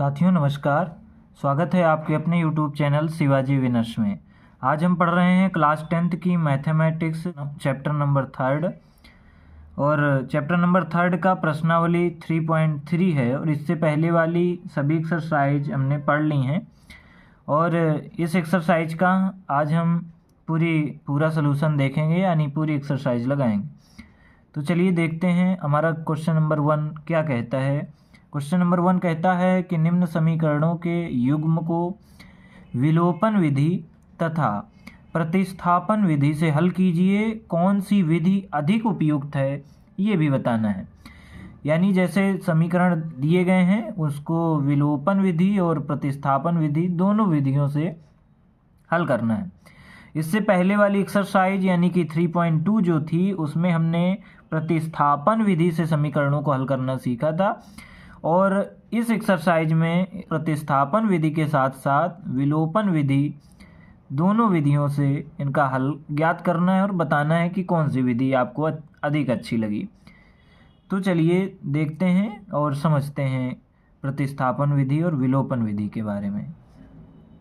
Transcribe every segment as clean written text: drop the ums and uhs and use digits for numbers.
साथियों नमस्कार। स्वागत है आपके अपने YouTube चैनल शिवाजी विनर्स में। आज हम पढ़ रहे हैं क्लास 10th की मैथमेटिक्स चैप्टर नंबर 3 और चैप्टर नंबर 3 का प्रश्नावली 3.3 है और इससे पहले वाली सभी एक्सरसाइज हमने पढ़ ली हैं और इस एक्सरसाइज का आज हम पूरा सलूशन देखेंगे, यानी पूरी एक्सरसाइज लगाएंगे। तो चलिए देखते हैं हमारा क्वेश्चन नंबर 1 क्या कहता है। क्वेश्चन नंबर 1 कहता है कि निम्न समीकरणों के युग्म को विलोपन विधि तथा प्रतिस्थापन विधि से हल कीजिए। कौन सी विधि अधिक उपयुक्त है ये भी बताना है। यानी जैसे समीकरण दिए गए हैं उसको विलोपन विधि और प्रतिस्थापन विधि दोनों विधियों से हल करना है। इससे पहले वाली एक्सरसाइज यानी कि 3.2 जो थी उसमें हमने प्रतिस्थापन विधि से समीकरणों को हल करना सीखा था और इस एक्सरसाइज में प्रतिस्थापन विधि के साथ साथ विलोपन विधि दोनों विधियों से इनका हल ज्ञात करना है और बताना है कि कौन सी विधि आपको अधिक अच्छी लगी। तो चलिए देखते हैं और समझते हैं प्रतिस्थापन विधि और विलोपन विधि के बारे में।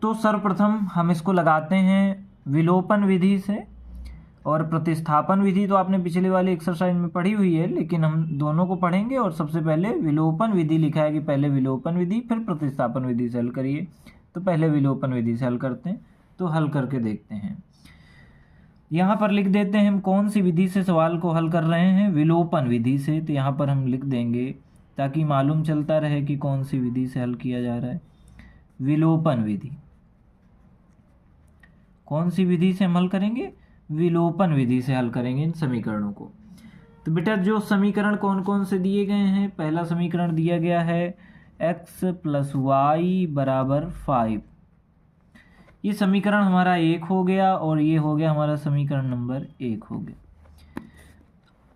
तो सर्वप्रथम हम इसको लगाते हैं विलोपन विधि से, और प्रतिस्थापन विधि तो आपने पिछले वाली एक्सरसाइज में पढ़ी हुई है, लेकिन हम दोनों को पढ़ेंगे। और सबसे पहले विलोपन विधि लिखा है कि पहले विलोपन विधि फिर प्रतिस्थापन विधि से हल करिए। तो पहले विलोपन विधि से हल करते हैं, तो हल करके देखते हैं। यहाँ पर लिख देते हैं हम कौन सी विधि से सवाल को हल कर रहे हैं, विलोपन विधि से। तो यहाँ पर हम लिख देंगे ताकि मालूम चलता रहे कि कौन सी विधि से हल किया जा रहा है। विलोपन विधि, कौन सी विधि से हम हल करेंगे, विलोपन विधि से हल करेंगे इन समीकरणों को। तो बेटा जो समीकरण कौन कौन से दिए गए हैं, पहला समीकरण दिया गया है x + y = 5। ये समीकरण हमारा 1 हो गया और ये हो गया हमारा समीकरण नंबर 1 हो गया।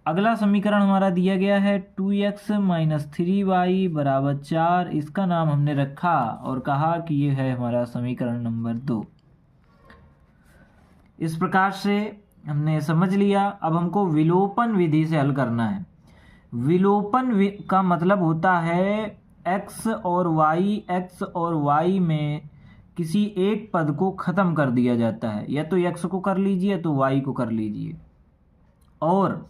अगला समीकरण हमारा दिया गया है 2x - 3y = 4। इसका नाम हमने रखा और कहा कि ये है हमारा समीकरण नंबर 2। इस प्रकार से हमने समझ लिया। अब हमको विलोपन विधि से हल करना है। विलोपन का मतलब होता है x और y में किसी एक पद को ख़त्म कर दिया जाता है। या तो x को कर लीजिए या तो y को कर लीजिए। और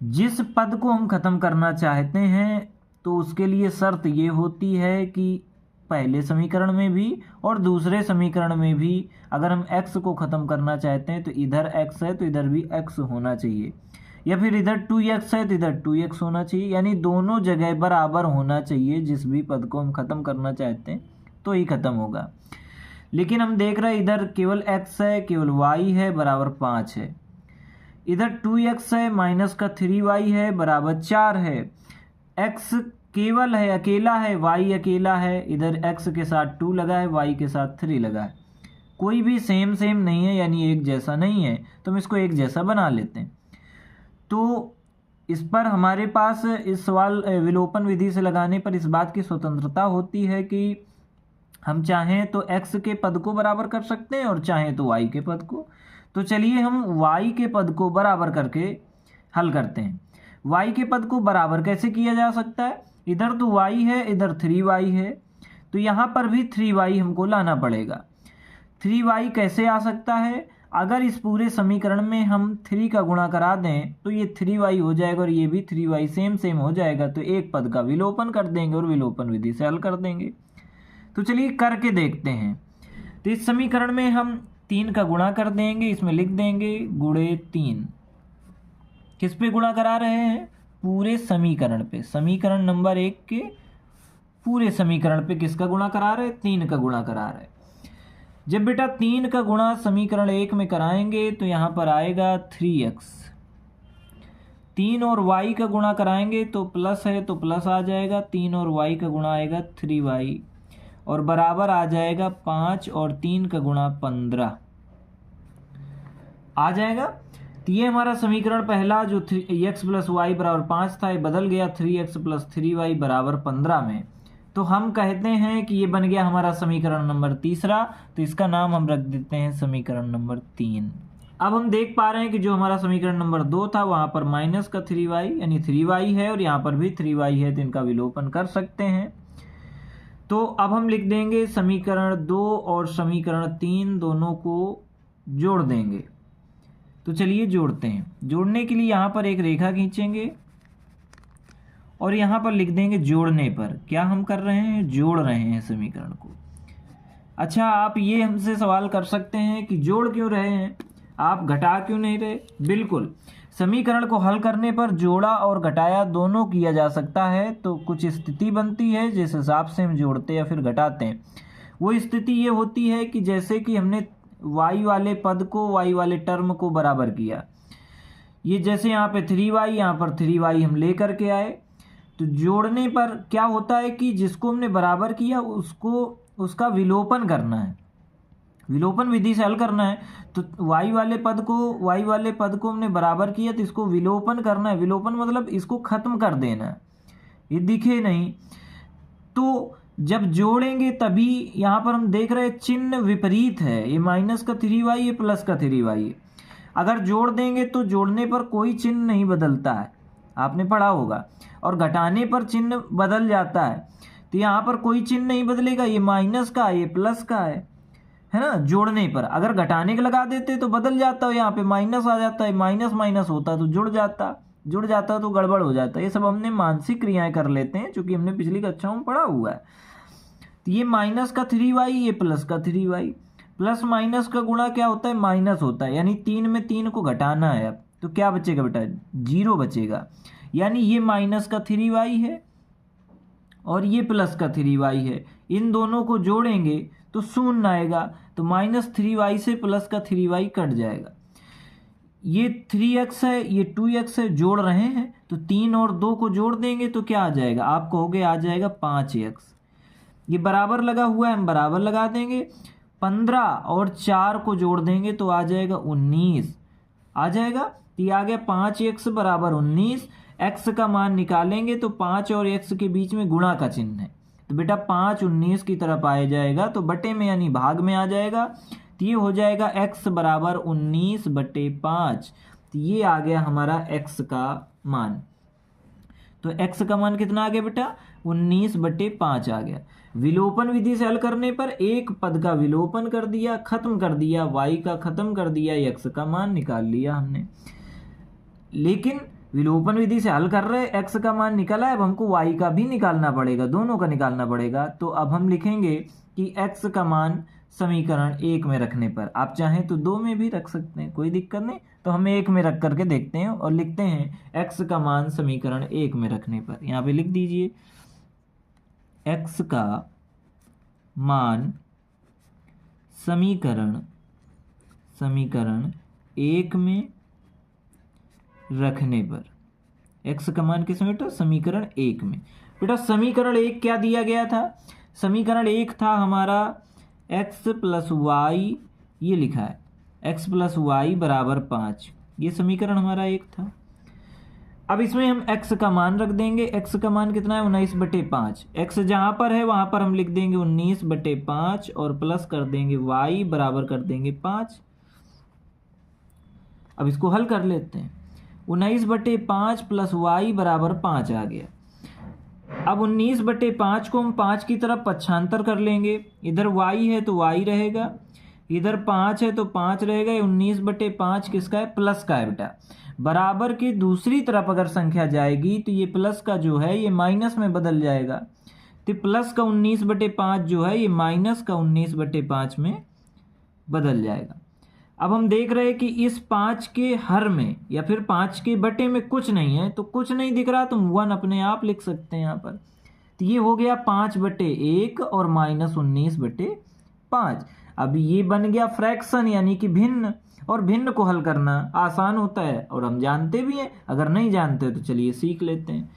जिस पद को हम ख़त्म करना चाहते हैं तो उसके लिए शर्त ये होती है कि पहले समीकरण में भी और दूसरे समीकरण में भी अगर हम x को ख़त्म करना चाहते हैं तो इधर x है तो इधर भी x होना चाहिए, या फिर इधर 2x है तो इधर 2x होना चाहिए। यानी दोनों जगह बराबर होना चाहिए। जिस भी पद को हम ख़त्म करना चाहते हैं तो ही ख़त्म होगा। लेकिन हम देख रहे हैं इधर केवल x है, केवल y है बराबर 5 है। इधर 2x है माइनस का 3y है बराबर 4 है। x केवल है, अकेला है, y अकेला है। इधर x के साथ 2 लगा है, y के साथ 3 लगा है। कोई भी सेम नहीं है, यानी एक जैसा नहीं है, तो हम इसको एक जैसा बना लेते हैं। तो इस पर हमारे पास इस सवाल विलोपन विधि से लगाने पर इस बात की स्वतंत्रता होती है कि हम चाहें तो x के पद को बराबर कर सकते हैं और चाहें तो y के पद को। तो चलिए हम y के पद को बराबर करके हल करते हैं। y के पद को बराबर कैसे किया जा सकता है, इधर तो y है, इधर 3y है, तो यहाँ पर भी 3y हमको लाना पड़ेगा। 3y कैसे आ सकता है, अगर इस पूरे समीकरण में हम 3 का गुणा करा दें तो ये 3y हो जाएगा और ये भी 3y सेम हो जाएगा। तो एक पद का विलोपन कर देंगे और विलोपन विधि से हल कर देंगे। तो चलिए करके देखते हैं। तो इस समीकरण में हम 3 का गुणा कर देंगे, इसमें लिख देंगे गुणे 3। किस पे गुणा करा रहे हैं, पूरे समीकरण पे। समीकरण नंबर 1 के पूरे समीकरण पे किसका गुणा करा रहे हैं, 3 का गुणा करा रहे हैं। जब बेटा 3 का गुणा समीकरण 1 में कराएंगे तो यहाँ पर आएगा 3x। 3 और y का गुणा कराएंगे तो प्लस है तो प्लस आ जाएगा, 3 और y का गुणा आएगा 3y और बराबर आ जाएगा 5 और 3 का गुणा 15 आ जाएगा। तो ये हमारा समीकरण पहला जो x + y = 5 था, ये बदल गया 3x + 3y = 15 में। तो हम कहते हैं कि ये बन गया हमारा समीकरण नंबर 3। तो इसका नाम हम रख देते हैं समीकरण नंबर 3। अब हम देख पा रहे हैं कि जो हमारा समीकरण नंबर 2 था वहाँ पर माइनस का 3y यानी 3y है और यहाँ पर भी 3y है, तो इनका विलोपन कर सकते हैं। तो अब हम लिख देंगे समीकरण 2 और समीकरण 3 दोनों को जोड़ देंगे। तो चलिए जोड़ते हैं। जोड़ने के लिए यहाँ पर एक रेखा खींचेंगे और यहाँ पर लिख देंगे जोड़ने पर। क्या हम कर रहे हैं? जोड़ रहे हैं समीकरण को। अच्छा, आप ये हमसे सवाल कर सकते हैं कि जोड़ क्यों रहे हैं, आप घटा क्यों नहीं रहे? बिल्कुल, समीकरण को हल करने पर जोड़ा और घटाया दोनों किया जा सकता है। तो कुछ स्थिति बनती है जिस हिसाब से हम जोड़ते या फिर घटाते हैं। वो स्थिति ये होती है कि जैसे कि हमने y वाले पद को y वाले टर्म को बराबर किया। ये जैसे यहाँ पे 3y, यहाँ पर 3y हम ले करके आए। तो जोड़ने पर क्या होता है कि जिसको हमने बराबर किया उसका विलोपन करना है, विलोपन विधि से हल करना है। तो y वाले पद को हमने बराबर किया तो इसको विलोपन करना है। विलोपन मतलब इसको खत्म कर देना है, ये दिखे नहीं। तो जब जोड़ेंगे तभी यहाँ पर हम देख रहे हैं चिन्ह विपरीत है, ये माइनस का 3y, ये प्लस का 3y है। अगर जोड़ देंगे तो जोड़ने पर कोई चिन्ह नहीं बदलता है, आपने पढ़ा होगा, और घटाने पर चिन्ह बदल जाता है। तो यहाँ पर कोई चिन्ह नहीं बदलेगा, ये माइनस का ये प्लस का है ना। जोड़ने पर अगर घटाने का लगा देते तो बदल जाता है, यहाँ पे माइनस आ जाता है, माइनस माइनस होता तो जुड़ जाता तो गड़बड़ हो जाता। ये सब हमने मानसिक क्रियाएं कर लेते हैं, क्योंकि हमने पिछली कक्षाओं में पढ़ा हुआ है। तो ये माइनस का 3y, ये प्लस का 3y, प्लस माइनस का गुणा क्या होता है? माइनस होता है। यानी 3 में 3 को घटाना है। अब तो क्या बचेगा बेटा? 0 बचेगा। यानी ये माइनस का 3y है और ये प्लस का 3y है। इन दोनों को जोड़ेंगे तो शून्य आएगा। तो माइनस 3y से प्लस का 3y कट जाएगा। ये 3x है, ये 2x है, जोड़ रहे हैं तो 3 और 2 को जोड़ देंगे तो क्या आ जाएगा? आप कहोगे आ जाएगा 5x। ये बराबर लगा हुआ है, हम बराबर लगा देंगे। 15 और 4 को जोड़ देंगे तो आ जाएगा 19 आ जाएगा। तो ये आ गया 5x बराबर 19। x का मान निकालेंगे तो 5 और x के बीच में गुणा का चिन्ह है, तो बेटा 5 19 की तरफ आ जाएगा, तो बटे में यानी भाग में आ जाएगा। तो ये हो जाएगा x बराबर 19/5। तो ये आ गया हमारा x का मान। तो x का मान कितना आ गया बेटा? 19/5 आ गया। विलोपन विधि से हल करने पर एक पद का विलोपन कर दिया, खत्म कर दिया, y का खत्म कर दिया, x का मान निकाल लिया हमने। लेकिन विलोपन विधि से हल कर रहे, x का मान निकाला है, अब हमको y का भी निकालना पड़ेगा, दोनों का निकालना पड़ेगा। तो अब हम लिखेंगे कि x का मान समीकरण 1 में रखने पर, आप चाहें तो 2 में भी रख सकते हैं, कोई दिक्कत नहीं। तो हम 1 में रख करके देखते हैं और लिखते हैं x का मान समीकरण 1 में रखने पर। यहाँ पे लिख दीजिए x का मान समीकरण 1 में रखने पर। x का मान किस में बेटा? समीकरण 1 में। बेटा समीकरण 1 क्या दिया गया था? समीकरण 1 था हमारा x प्लस वाई, ये लिखा है x प्लस वाई बराबर 5। ये समीकरण हमारा 1 था। अब इसमें हम x का मान रख देंगे। x का मान कितना है? 19/5। x जहाँ पर है वहाँ पर हम लिख देंगे 19/5 और प्लस कर देंगे y बराबर कर देंगे 5। अब इसको हल कर लेते हैं। 19/5 प्लस y बराबर 5 आ गया। अब 19/5 को हम 5 की तरफ पक्षांतर कर लेंगे। इधर y है तो y रहेगा, इधर 5 है तो 5 रहेगा। 19/5 किसका है? प्लस का है बेटा। बराबर की दूसरी तरफ अगर संख्या जाएगी तो ये प्लस का जो है ये माइनस में बदल जाएगा। तो प्लस का 19/5 जो है ये माइनस का 19/5 में बदल जाएगा। अब हम देख रहे हैं कि इस 5 के हर में या फिर 5 के बटे में कुछ नहीं है, तो कुछ नहीं दिख रहा तो 1 अपने आप लिख सकते हैं यहाँ पर। तो ये हो गया 5/1 और माइनस 19/5। अब ये बन गया फ्रैक्शन यानी कि भिन्न, और भिन्न को हल करना आसान होता है और हम जानते भी हैं। अगर नहीं जानते तो चलिए सीख लेते हैं।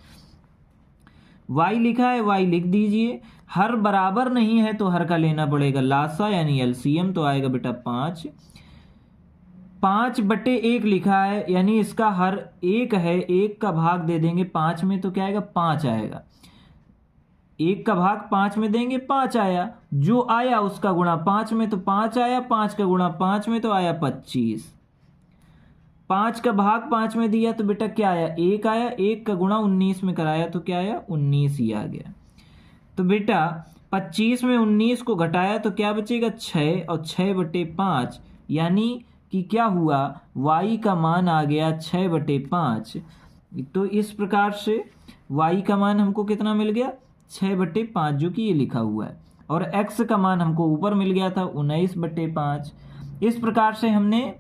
y लिखा है, y लिख दीजिए। हर बराबर नहीं है तो हर का लेना पड़ेगा लासा यानी एलसीएम, तो आएगा बेटा 5। 5/1 लिखा है यानी इसका हर 1 है, 1 का भाग दे देंगे 5 में तो क्या आएगा? 5 आएगा। 1 का भाग 5 में देंगे 5 आया, जो आया उसका गुणा 5 में तो 5 आया, 5 का गुणा 5 में तो आया 25। 5 का भाग 5 में दिया तो बेटा क्या आया? 1 आया, 1 का गुणा 19 में कराया तो क्या आया? 19 ही आ गया। तो बेटा 25 में 19 को घटाया तो क्या बचेगा 6 और 6/5, यानी कि क्या हुआ y का मान आ गया 6/5। तो इस प्रकार से y का मान हमको कितना मिल गया 6/5, जो कि ये लिखा हुआ है, और x का मान हमको ऊपर मिल गया था 19/5। इस प्रकार से हमने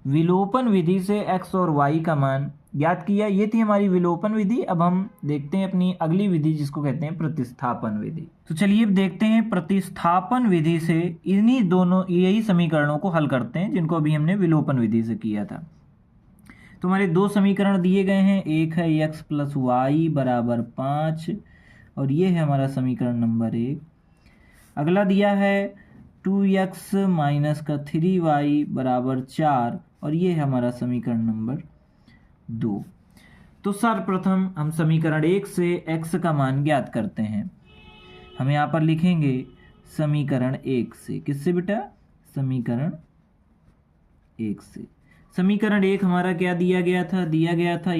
विलोपन विधि से x और y का मान ज्ञात किया। ये थी हमारी विलोपन विधि। अब हम देखते हैं अपनी अगली विधि जिसको कहते हैं प्रतिस्थापन विधि। तो चलिए अब देखते हैं प्रतिस्थापन विधि से इन्हीं दोनों यही समीकरणों को हल करते हैं जिनको अभी हमने विलोपन विधि से किया था। तो हमारे दो समीकरण दिए गए हैं, एक है x + y = 5 और ये है हमारा समीकरण नंबर 1। अगला दिया है 2x - 3y = 4 और ये है हमारा समीकरण नंबर 2। तो सर्वप्रथम हम समीकरण 1 से x का मान ज्ञात करते हैं। हम यहाँ पर लिखेंगे समीकरण 1 से, किससे बेटा, समीकरण 1 से। समीकरण 1 हमारा क्या दिया गया था,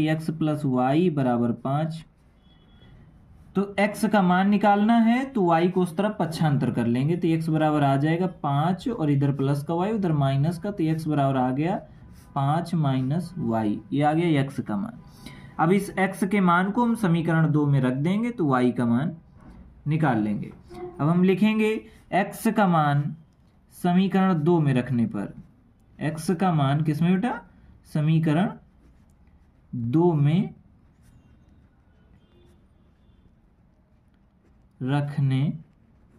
x + y = 5। तो x का मान निकालना है तो y को उस तरफ पक्षांतर कर लेंगे, तो x बराबर आ जाएगा 5 और इधर प्लस का y उधर माइनस का, तो x बराबर आ गया 5 - y, ये आ गया x का मान। अब इस x के मान को हम समीकरण 2 में रख देंगे तो y का मान निकाल लेंगे। अब हम लिखेंगे x का मान समीकरण 2 में रखने पर, x का मान किसमें बेटा, समीकरण 2 में रखने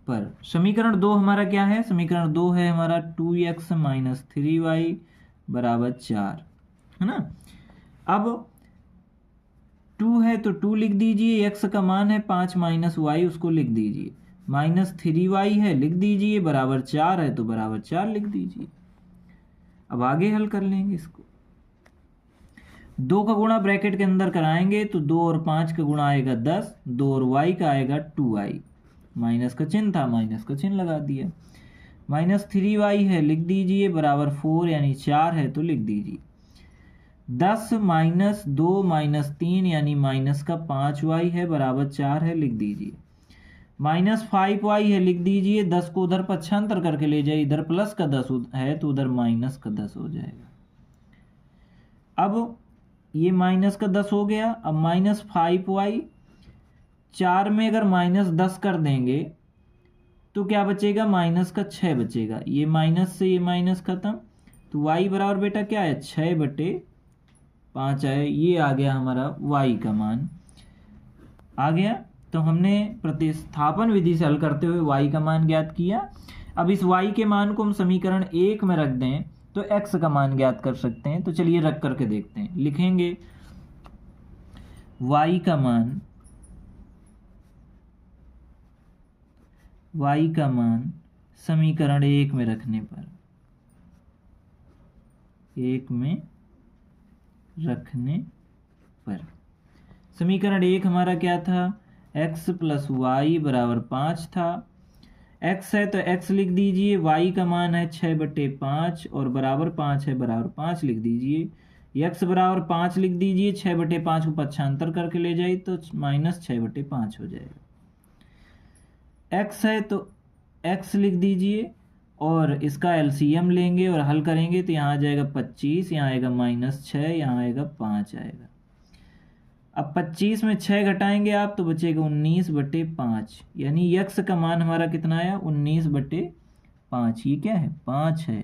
पर। समीकरण 2 हमारा क्या है, समीकरण 2 है हमारा 2x - 3y = 4, है ना। अब 2 है तो 2 लिख दीजिए, x का मान है 5 - y, उसको लिख दीजिए, -3y है लिख दीजिए, बराबर 4 है तो बराबर 4 लिख दीजिए। अब आगे हल कर लेंगे इसको। 2 का गुणा ब्रैकेट के अंदर कराएंगे तो 2 और 5 का गुणा आएगा 10, 2 और y का आएगा 2y, माइनस का चिन्ह था, माइनस का चिन्ह लगा दिया, -3y है लिख दीजिए, बराबर 4 यानी 4 है तो लिख दीजिए। 10 - 2 - 3 यानी माइनस का 5y है, बराबर 4 है लिख दीजिए। -5y है लिख दीजिए, 10 को उधर पक्षांतर करके ले जाइए, इधर प्लस का 10 है तो उधर माइनस का 10 हो जाएगा। अब ये माइनस का 10 हो गया। अब -5y, 4 में अगर -10 कर देंगे तो क्या बचेगा, माइनस का 6 बचेगा, ये माइनस से ये माइनस खत्म, तो y बराबर बेटा क्या है 6/5 है, ये आ गया हमारा y का मान आ गया। तो हमने प्रतिस्थापन विधि से हल करते हुए y का मान ज्ञात किया। अब इस y के मान को हम समीकरण 1 में रख दें तो x का मान ज्ञात कर सकते हैं। तो चलिए रख करके देखते हैं। लिखेंगे y का मान समीकरण 1 में रखने पर, 1 में रखने पर समीकरण 1 हमारा क्या था, x + y = 5 था। x है तो x लिख दीजिए, y का मान है 6/5 और बराबर 5 है, बराबर 5 लिख दीजिए। x बराबर 5 लिख दीजिए, 6/5 को पक्षांतर करके ले जाइए तो -6/5 हो जाएगा। x है तो x लिख दीजिए और इसका एलसीएम लेंगे और हल करेंगे तो यहाँ आ जाएगा 25, यहाँ आएगा -6, यहाँ आएगा 5 आएगा। अब 25 में 6 घटाएंगे आप तो बचेगा 19/5, यानी x का मान हमारा कितना आया 19/5, ये क्या है 5 है।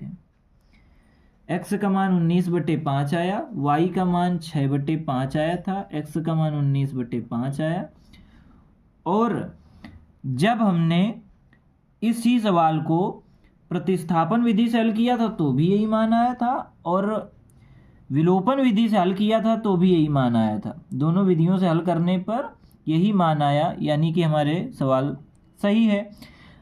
x का मान 19/5 आया, y का मान 6/5 आया था, x का मान 19/5 आया। और जब हमने इसी सवाल को प्रतिस्थापन विधि से हल किया था तो भी यही मान आया था, और विलोपन विधि से हल किया था तो भी यही मान आया था। दोनों विधियों से हल करने पर यही मान आया, यानी कि हमारे सवाल सही है।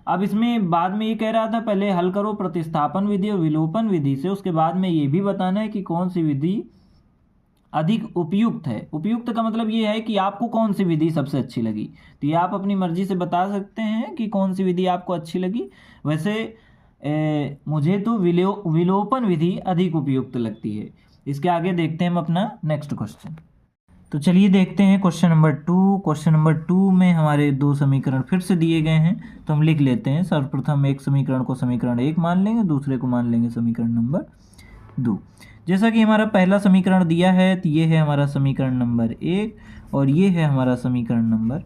अब इसमें बाद में ये कह रहा था पहले हल करो प्रतिस्थापन विधि और विलोपन विधि से, उसके बाद में ये भी बताना है कि कौन सी विधि अधिक उपयुक्त है। उपयुक्त का मतलब ये है कि आपको कौन सी विधि सबसे अच्छी लगी, तो ये आप अपनी मर्जी से बता सकते हैं कि कौन सी विधि आपको अच्छी लगी। वैसे मुझे तो विलोपन विधि अधिक उपयुक्त लगती है। इसके आगे देखते हैं हम अपना नेक्स्ट क्वेश्चन। तो चलिए देखते हैं क्वेश्चन नंबर 2। क्वेश्चन नंबर 2 में हमारे दो समीकरण फिर से दिए गए हैं, तो हम लिख लेते हैं। सर्वप्रथम एक समीकरण को समीकरण 1 मान लेंगे, दूसरे को मान लेंगे समीकरण नंबर 2। जैसा कि हमारा पहला समीकरण दिया है, तो ये है हमारा समीकरण नंबर 1 और ये है हमारा समीकरण नंबर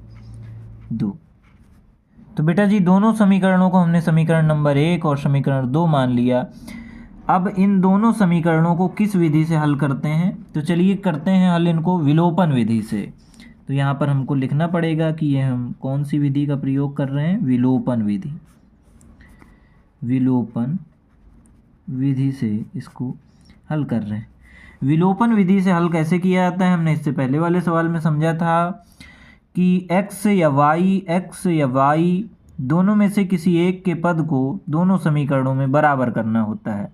2। तो बेटा जी दोनों समीकरणों को हमने समीकरण नंबर 1 और समीकरण 2 मान लिया। अब इन दोनों समीकरणों को किस विधि से हल करते हैं, तो चलिए करते हैं हल इनको विलोपन विधि से। तो यहाँ पर हमको लिखना पड़ेगा कि ये हम कौन सी विधि का प्रयोग कर रहे हैं, विलोपन विधि। विलोपन विधि से इसको हल कर रहे हैं। विलोपन विधि से हल कैसे किया जाता है, हमने इससे पहले वाले सवाल में समझा था कि x या y दोनों में से किसी एक के पद को दोनों समीकरणों में बराबर करना होता है।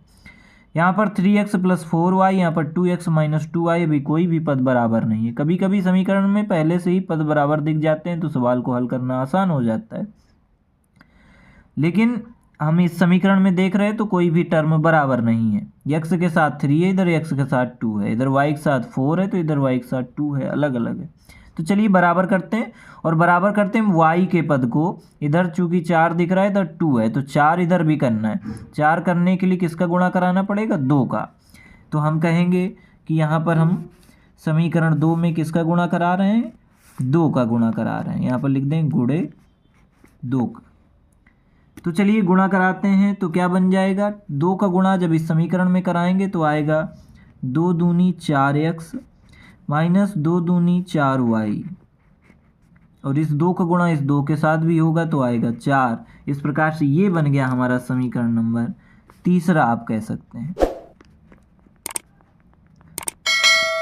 यहाँ पर 3x + 4y, यहाँ पर 2x - 2y, अभी कोई भी पद बराबर नहीं है। कभी कभी समीकरण में पहले से ही पद बराबर दिख जाते हैं तो सवाल को हल करना आसान हो जाता है, लेकिन हम इस समीकरण में देख रहे हैं तो कोई भी टर्म बराबर नहीं है। x के साथ 3 है, इधर x के साथ 2 है, इधर y के साथ 4 है तो इधर y के साथ 2 है, अलग अलग है। तो चलिए बराबर करते हैं, और बराबर करते हैं y के पद को। इधर चूंकि 4 दिख रहा है, इधर 2 है, तो 4 इधर भी करना है। 4 करने के लिए किसका गुणा कराना पड़ेगा, 2 का। तो हम कहेंगे कि यहाँ पर हम समीकरण 2 में किसका गुणा करा रहे हैं, 2 का गुणा करा रहे हैं। यहाँ पर लिख दें गुणे 2 का। तो चलिए गुणा कराते हैं, तो क्या बन जाएगा, 2 का गुणा जब इस समीकरण में कराएंगे तो आएगा 2 दूनी 4x माइनस 2 दूनी 4y, और इस 2 का गुणा इस 2 के साथ भी होगा तो आएगा 4। इस प्रकार से ये बन गया हमारा समीकरण नंबर 3 आप कह सकते हैं,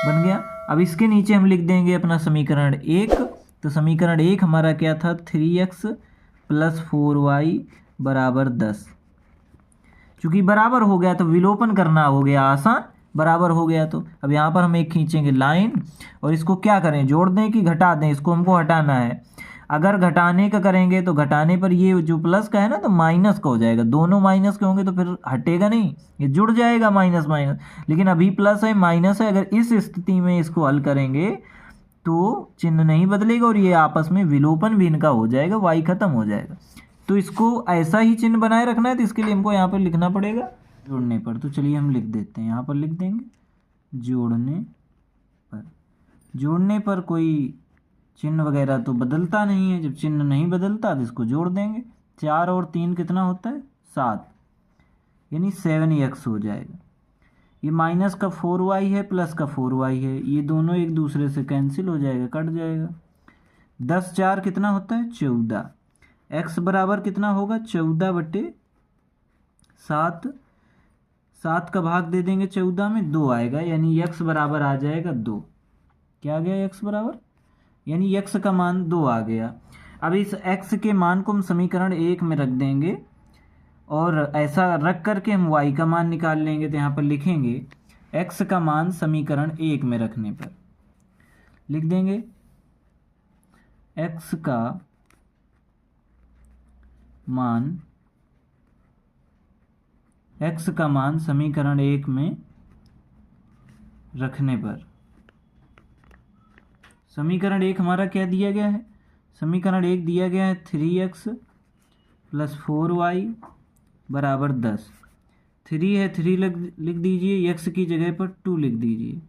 बन गया। अब इसके नीचे हम लिख देंगे अपना समीकरण 1। तो समीकरण 1 हमारा क्या था, 3x + 4y = 10। चूँकि बराबर हो गया तो विलोपन करना हो गया आसान, बराबर हो गया। तो अब यहाँ पर हम एक खींचेंगे लाइन और इसको क्या करें, जोड़ दें कि घटा दें, इसको हमको हटाना है। अगर घटाने का करेंगे तो घटाने पर ये जो प्लस का है ना तो माइनस का हो जाएगा, दोनों माइनस के होंगे तो फिर हटेगा नहीं, ये जुड़ जाएगा माइनस माइनस। लेकिन अभी प्लस है माइनस है, अगर इस स्थिति में इसको हल करेंगे तो चिन्ह नहीं बदलेगा और ये आपस में विलोपन भी इनका हो जाएगा, y खत्म हो जाएगा। तो इसको ऐसा ही चिन्ह बनाए रखना है, तो इसके लिए हमको यहाँ पर लिखना पड़ेगा जोड़ने पर। तो चलिए हम लिख देते हैं, यहाँ पर लिख देंगे जोड़ने पर। जोड़ने पर कोई चिन्ह वगैरह तो बदलता नहीं है, जब चिन्ह नहीं बदलता तो इसको जोड़ देंगे। 4 और 3 कितना होता है, 7, यानी 7x हो जाएगा। ये माइनस का 4y है, प्लस का 4y है, ये दोनों एक दूसरे से कैंसिल हो जाएगा, कट जाएगा। 10 4 कितना होता है, 14। x बराबर कितना होगा, 14/7। 7 का भाग दे देंगे 14 में, 2 आएगा, यानी x बराबर आ जाएगा 2। क्या आ गया x बराबर, यानी x का मान 2 आ गया। अब इस x के मान को हम समीकरण 1 में रख देंगे और ऐसा रख करके हम y का मान निकाल लेंगे। तो यहाँ पर लिखेंगे x का मान समीकरण 1 में रखने पर लिख देंगे x का मान समीकरण 1 में रखने पर, समीकरण 1 हमारा क्या दिया गया है, समीकरण 1 दिया गया है 3x + 4y = 10। 3 है 3 लिख दीजिए, x की जगह पर 2 लिख दीजिए,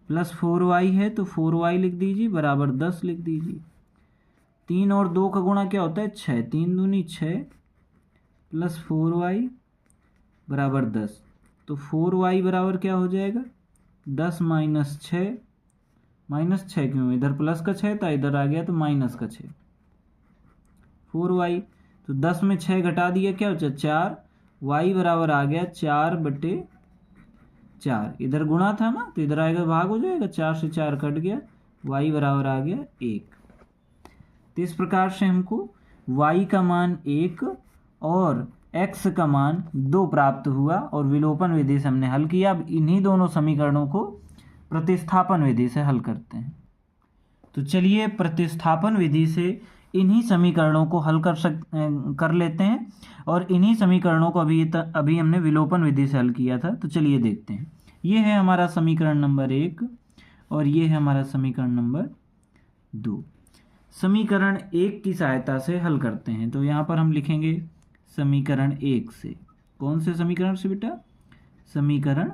प्लस 4y है तो 4y लिख दीजिए, बराबर 10 लिख दीजिए। 3 और 2 का गुणा क्या होता है, 6। 3 दूनी 6 प्लस 4y = 10। तो 4y बराबर क्या हो जाएगा, 10 - 6, -6 क्यों, इधर प्लस का 6 था, इधर आ गया तो माइनस का 6। 4y, तो 10 में 6 घटा दिया, क्या हो जाए 4। y बराबर आ गया 4/4, इधर गुणा था ना तो इधर आएगा भाग हो जाएगा, 4 से 4 कट गया, y बराबर आ गया 1। तो इस प्रकार से हमको y का मान 1 और x का मान 2 प्राप्त हुआ और विलोपन विधि से हमने हल किया। अब इन्हीं दोनों समीकरणों को प्रतिस्थापन विधि से हल करते हैं। तो चलिए प्रतिस्थापन विधि से इन्हीं समीकरणों को हल कर लेते हैं, और इन्हीं समीकरणों को अभी हमने विलोपन विधि से हल किया था। तो चलिए देखते हैं, ये है हमारा समीकरण नंबर 1 और ये है हमारा समीकरण नंबर 2। समीकरण 1 की सहायता से हल करते हैं। तो यहाँ पर हम लिखेंगे समीकरण 1 से। कौन से समीकरण से बेटा? समीकरण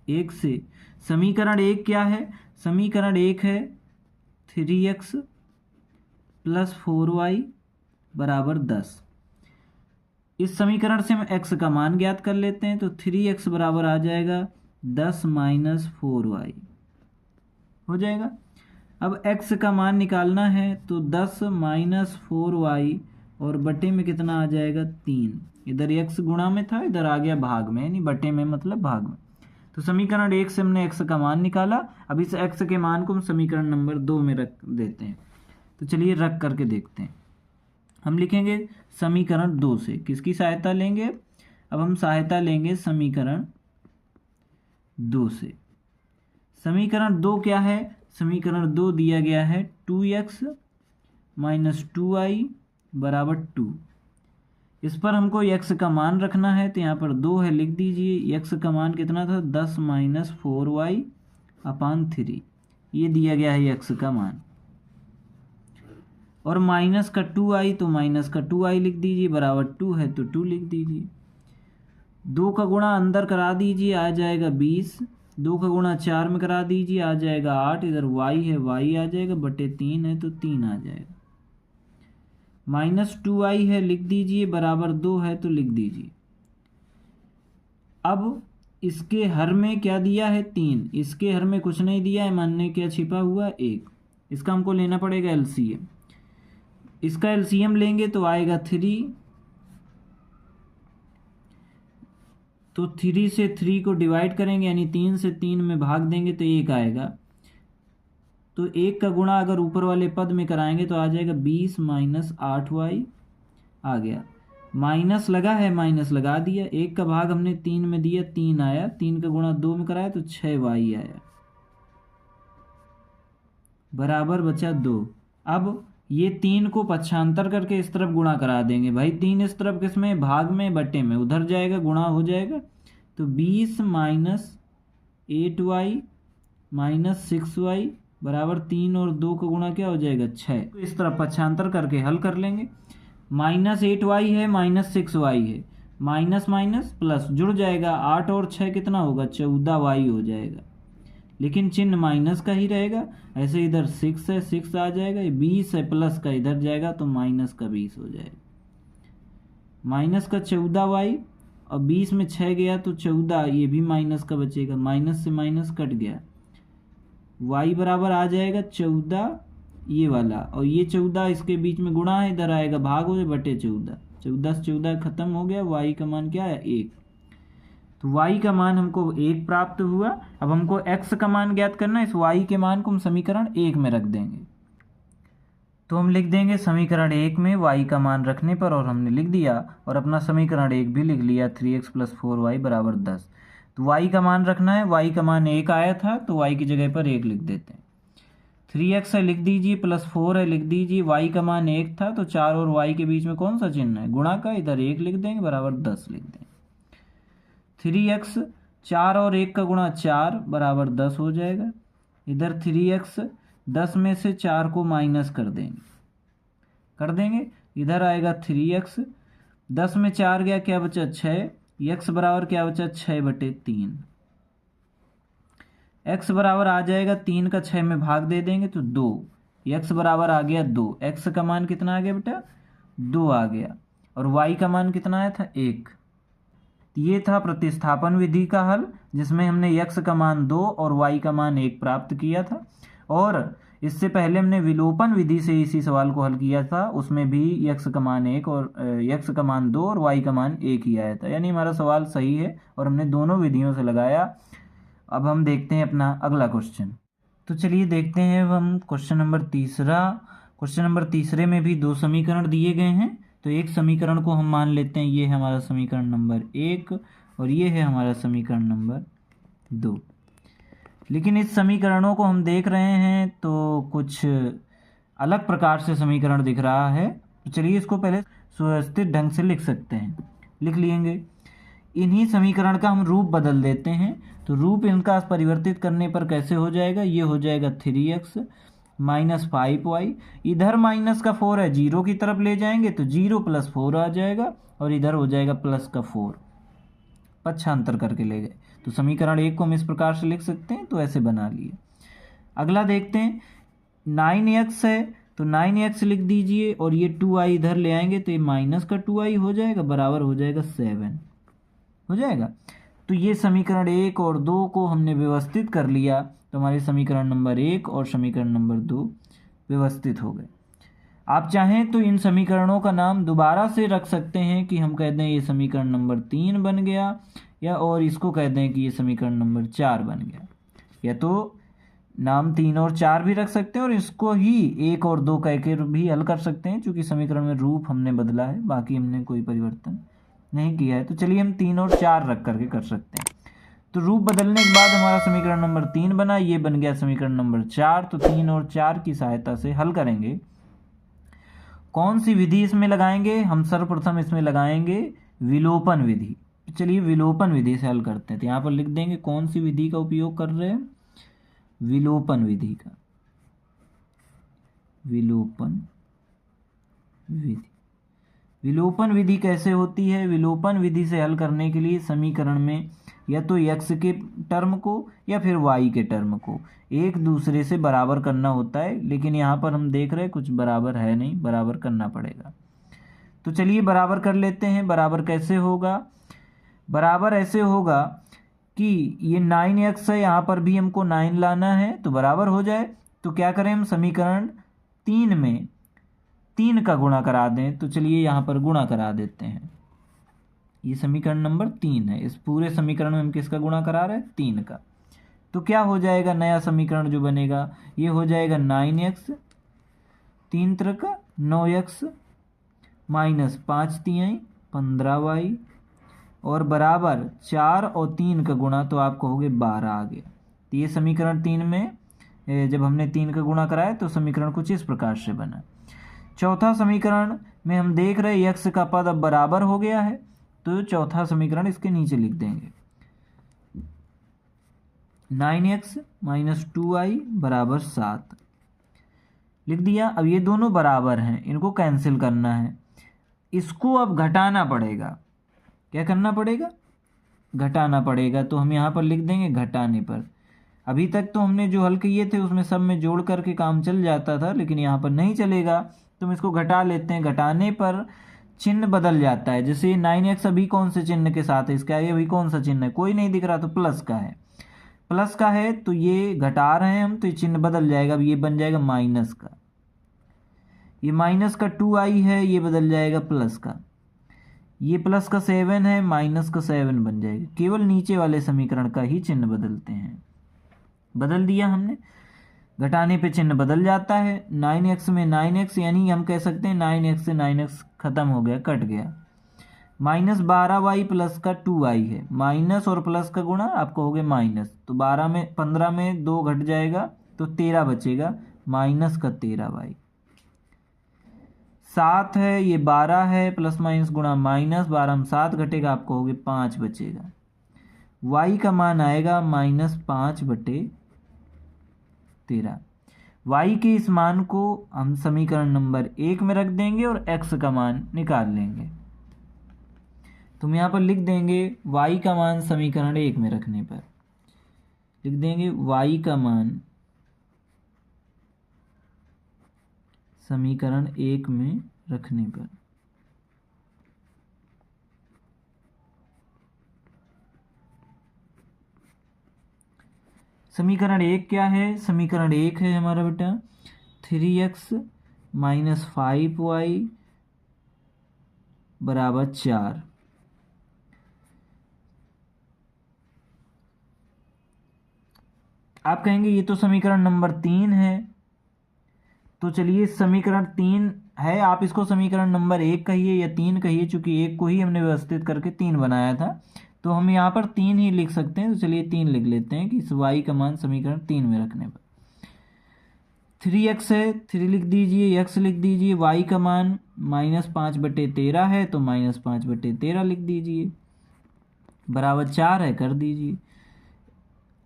1 से। समीकरण 1 क्या है? समीकरण 1 है 3x + 4y = 10। इस समीकरण से हम x का मान ज्ञात कर लेते हैं। तो 3x बराबर आ जाएगा 10 - 4y हो जाएगा। अब x का मान निकालना है तो 10 - 4y और बटे में कितना आ जाएगा 3। इधर x गुणा में था, इधर आ गया भाग में, यानी बटे में मतलब भाग में। तो समीकरण 1 से हमने x का मान निकाला। अब इस x के मान को हम समीकरण नंबर 2 में रख देते हैं। तो चलिए रख करके देखते हैं। हम लिखेंगे समीकरण 2 से। किसकी सहायता लेंगे? अब हम सहायता लेंगे समीकरण 2 से। समीकरण 2 क्या है? समीकरण 2 दिया गया है 2x - 2y = 2। इस पर हमको x का मान रखना है, तो यहाँ पर 2 है, लिख दीजिए। x का मान कितना था? 10 - 4y/3। ये दिया गया है x का मान। और माइनस का 2i, तो माइनस का 2i लिख दीजिए, बराबर 2 है तो 2 लिख दीजिए। 2 का गुणा अंदर करा दीजिए, आ जाएगा 20। 2 का गुणा 4 में करा दीजिए, आ जाएगा 8। इधर y है, y आ जाएगा, बटे 3 है तो 3 आ जाएगा। -2i है, लिख दीजिए, बराबर 2 है तो लिख दीजिए। अब इसके हर में क्या दिया है? 3। इसके हर में कुछ नहीं दिया है, मानने क्या छिपा हुआ? 1। इसका हमको लेना पड़ेगा एलसीएम। इसका एलसीएम लेंगे तो आएगा 3। तो 3 से 3 को डिवाइड करेंगे, यानी 3 से 3 में भाग देंगे तो 1 आएगा। तो 1 का गुणा अगर ऊपर वाले पद में कराएंगे तो आ जाएगा 20 - 8y आ गया। माइनस लगा है, माइनस लगा दिया। 1 का भाग हमने 3 में दिया, 3 आया। 3 का गुणा 2 में कराया तो 6y आया, बराबर बचा 2। अब ये 3 को पक्षांतर करके इस तरफ गुणा करा देंगे। भाई 3 इस तरफ किस में? भाग में, बटे में, उधर जाएगा, गुणा हो जाएगा। तो 20 - 8y - 6y बराबर 3 और 2 का गुणा क्या हो जाएगा? 6। तो इस तरफ पक्षांतर करके हल कर लेंगे। -8y है, -6y है, माइनस माइनस प्लस जुड़ जाएगा। 8 और 6 कितना होगा? 14y हो जाएगा, लेकिन चिन्ह माइनस का ही रहेगा। ऐसे इधर 6 है, 6 आ जाएगा। 20 है, प्लस का इधर जाएगा तो माइनस का 20 हो जाएगा। माइनस का 14y और 20 में 6 गया तो 14, ये भी माइनस का बचेगा। माइनस से माइनस कट गया, y बराबर आ जाएगा 14 ये वाला, और ये 14 इसके बीच में गुणा है, इधर आएगा भाग हो, बटे 14। 14 से 14 खत्म हो गया। y का मान क्या है? 1। तो y का मान हमको 1 प्राप्त हुआ। अब हमको x का मान ज्ञात करना है। इस y के मान को हम समीकरण 1 में रख देंगे। तो हम लिख देंगे समीकरण 1 में y का मान रखने पर, और हमने लिख दिया, और अपना समीकरण 1 भी लिख लिया, 3x + 4y = 10। तो y का मान रखना है। y का मान 1 आया था तो y की जगह पर 1 लिख देते हैं। 3x है, लिख दीजिए, +4 है, लिख दीजिए। y का मान 1 था तो 4 और y के बीच में कौन सा चिन्ह है? गुणा का। इधर 1 लिख देंगे, बराबर 10 लिख देंगे। 3x 4 और 1 का गुणा 4 बराबर 10 हो जाएगा। इधर 3x 10 में से 4 को माइनस कर देंगे। इधर आएगा 3x, 10 में 4 गया, क्या बचा? 6। x बराबर क्या बचा? 6/3। x बराबर आ जाएगा 3 का 6 में भाग दे देंगे तो 2। x बराबर आ गया 2। x का मान कितना आ गया बेटा? 2 आ गया। और y का मान कितना आया था? 1। ये था प्रतिस्थापन विधि का हल, जिसमें हमने x का मान 2 और y का मान 1 प्राप्त किया था। और इससे पहले हमने विलोपन विधि से इसी सवाल को हल किया था, उसमें भी x का मान 1 और x का मान 2 और y का मान 1 ही आया था। यानी हमारा सवाल सही है और हमने दोनों विधियों से लगाया। अब हम देखते हैं अपना अगला क्वेश्चन। तो चलिए देखते हैं अब हम क्वेश्चन नंबर 3। क्वेश्चन नंबर 3 में भी 2 समीकरण दिए गए हैं। तो एक समीकरण को हम मान लेते हैं, ये है हमारा समीकरण नंबर 1 और ये है हमारा समीकरण नंबर 2। लेकिन इस समीकरणों को हम देख रहे हैं तो कुछ अलग प्रकार से समीकरण दिख रहा है। तो चलिए इसको पहले सुव्यवस्थित ढंग से लिख सकते हैं। लिख लेंगे। इन्हीं समीकरण का हम रूप बदल देते हैं। तो रूप इनका परिवर्तित करने पर कैसे हो जाएगा, ये हो जाएगा 3x माइनस 5y, इधर माइनस का 4 है, जीरो की तरफ ले जाएंगे तो 0 + 4 आ जाएगा, और इधर हो जाएगा प्लस का 4, पक्षांतर करके ले गए। तो समीकरण 1 को हम इस प्रकार से लिख सकते हैं, तो ऐसे बना लिए। अगला देखते हैं, 9x है तो 9x लिख दीजिए, और ये 2i इधर ले आएंगे तो ये माइनस का 2i हो जाएगा, बराबर हो जाएगा 7 हो जाएगा। तो ये समीकरण 1 और 2 को हमने व्यवस्थित कर लिया, तो हमारे समीकरण नंबर 1 और समीकरण नंबर 2 व्यवस्थित हो गए। आप चाहें तो इन समीकरणों का नाम दोबारा से रख सकते हैं कि हम कह दें ये समीकरण नंबर 3 बन गया, या और इसको कह दें कि ये समीकरण नंबर 4 बन गया। या तो नाम 3 और 4 भी रख सकते हैं, और इसको ही 1 और 2 कह के भी हल कर सकते हैं, क्योंकि समीकरण में रूप हमने बदला है, बाकी हमने कोई परिवर्तन नहीं किया है। तो चलिए हम 3 और 4 रख करके कर सकते हैं। तो रूप बदलने के बाद हमारा समीकरण नंबर 3 बना, ये बन गया समीकरण नंबर 4। तो 3 और 4 की सहायता से हल करेंगे। कौन सी विधि इसमें लगाएंगे, हम सर्वप्रथम इसमें लगाएंगे विलोपन विधि। चलिए विलोपन विधि से हल करते हैं। तो यहाँ पर लिख देंगे कौन सी विधि का उपयोग कर रहे हैं, विलोपन विधि का, विलोपन विधि। विलोपन विधि कैसे होती है, विलोपन विधि से हल करने के लिए समीकरण में या तो x के टर्म को या फिर y के टर्म को एक दूसरे से बराबर करना होता है, लेकिन यहाँ पर हम देख रहे हैं कुछ बराबर है नहीं, बराबर करना पड़ेगा। तो चलिए बराबर कर लेते हैं। बराबर कैसे होगा, बराबर ऐसे होगा कि ये 9x है, यहाँ पर भी हमको 9 लाना है, तो बराबर हो जाए। तो क्या करें, हम समीकरण 3 में 3 का गुणा करा दें। तो चलिए यहाँ पर गुणा करा देते हैं। ये समीकरण नंबर 3 है, इस पूरे समीकरण में हम किसका गुणा करा रहे हैं, 3 का। तो क्या हो जाएगा, नया समीकरण जो बनेगा ये हो जाएगा 9x 3 का 9x माइनस 5 तिहाई 15y, और बराबर 4 और 3 का गुणा, तो आप कहोगे 12 आ गया। तो ये समीकरण 3 में जब हमने 3 का गुणा कराया तो समीकरण कुछ इस प्रकार से बना। चौथा समीकरण में हम देख रहे हैं x का पद अब बराबर हो गया है, तो चौथा समीकरण इसके नीचे लिख देंगे 9x माइनस 2i बराबर 7 लिख दिया। अब ये दोनों बराबर हैं, इनको कैंसिल करना है, इसको अब घटाना पड़ेगा। क्या करना पड़ेगा, घटाना पड़ेगा। तो हम यहाँ पर लिख देंगे घटाने पर। अभी तक तो हमने जो हल किए थे उसमें सब में जोड़ करके काम चल जाता था, लेकिन यहाँ पर नहीं चलेगा, तो हम इसको घटा लेते हैं। घटाने पर चिन्ह बदल जाता है। जैसे 9x अभी कौन से चिन्ह के साथ है, इसका ये अभी कौन सा चिन्ह है, कोई नहीं दिख रहा, तो प्लस का है, प्लस का है, तो ये घटा रहे हैं हम, तो ये चिन्ह बदल जाएगा। अब ये बन जाएगा माइनस का, ये माइनस का 2i है, ये बदल जाएगा प्लस का, ये प्लस का 7 है, माइनस का 7 बन जाएगा। केवल नीचे वाले समीकरण का ही चिन्ह बदलते हैं। बदल दिया हमने, घटाने पे चिन्ह बदल जाता है। 9x में 9x, यानी हम कह सकते हैं 9x से 9x खत्म हो गया, कट गया। माइनस 12y प्लस का 2i है, माइनस और प्लस का गुणा, आप कहोगे माइनस, तो 15 में 2 घट जाएगा तो 13 बचेगा, माइनस का 13y। 7 है, ये 12 है, प्लस माइनस गुणा माइनस, 12 में 7 घटेगा, आप कहोगे 5 बचेगा। y का मान आएगा माइनस 5/13। y के इस मान को हम समीकरण नंबर 1 में रख देंगे और x का मान निकाल लेंगे। तो हम यहाँ पर लिख देंगे y का मान समीकरण 1 में रखने पर लिख देंगे y का मान समीकरण 1 में रखने पर समीकरण 1 क्या है, समीकरण 1 है हमारा बेटा 3x माइनस 5y बराबर 4। आप कहेंगे ये तो समीकरण नंबर 3 है, तो चलिए समीकरण 3 है, आप इसको समीकरण नंबर 1 कहिए या 3 कहिए, चूंकि 1 को ही हमने व्यवस्थित करके 3 बनाया था, तो हम यहाँ पर 3 ही लिख सकते हैं। तो चलिए 3 लिख लेते हैं कि इस y का मान समीकरण 3 में रखने पर 3x है, 3 लिख दीजिए, x लिख दीजिए, y का मान माइनस 5/13 है, तो माइनस 5/13 लिख दीजिए। बराबर 4 है, कर दीजिए।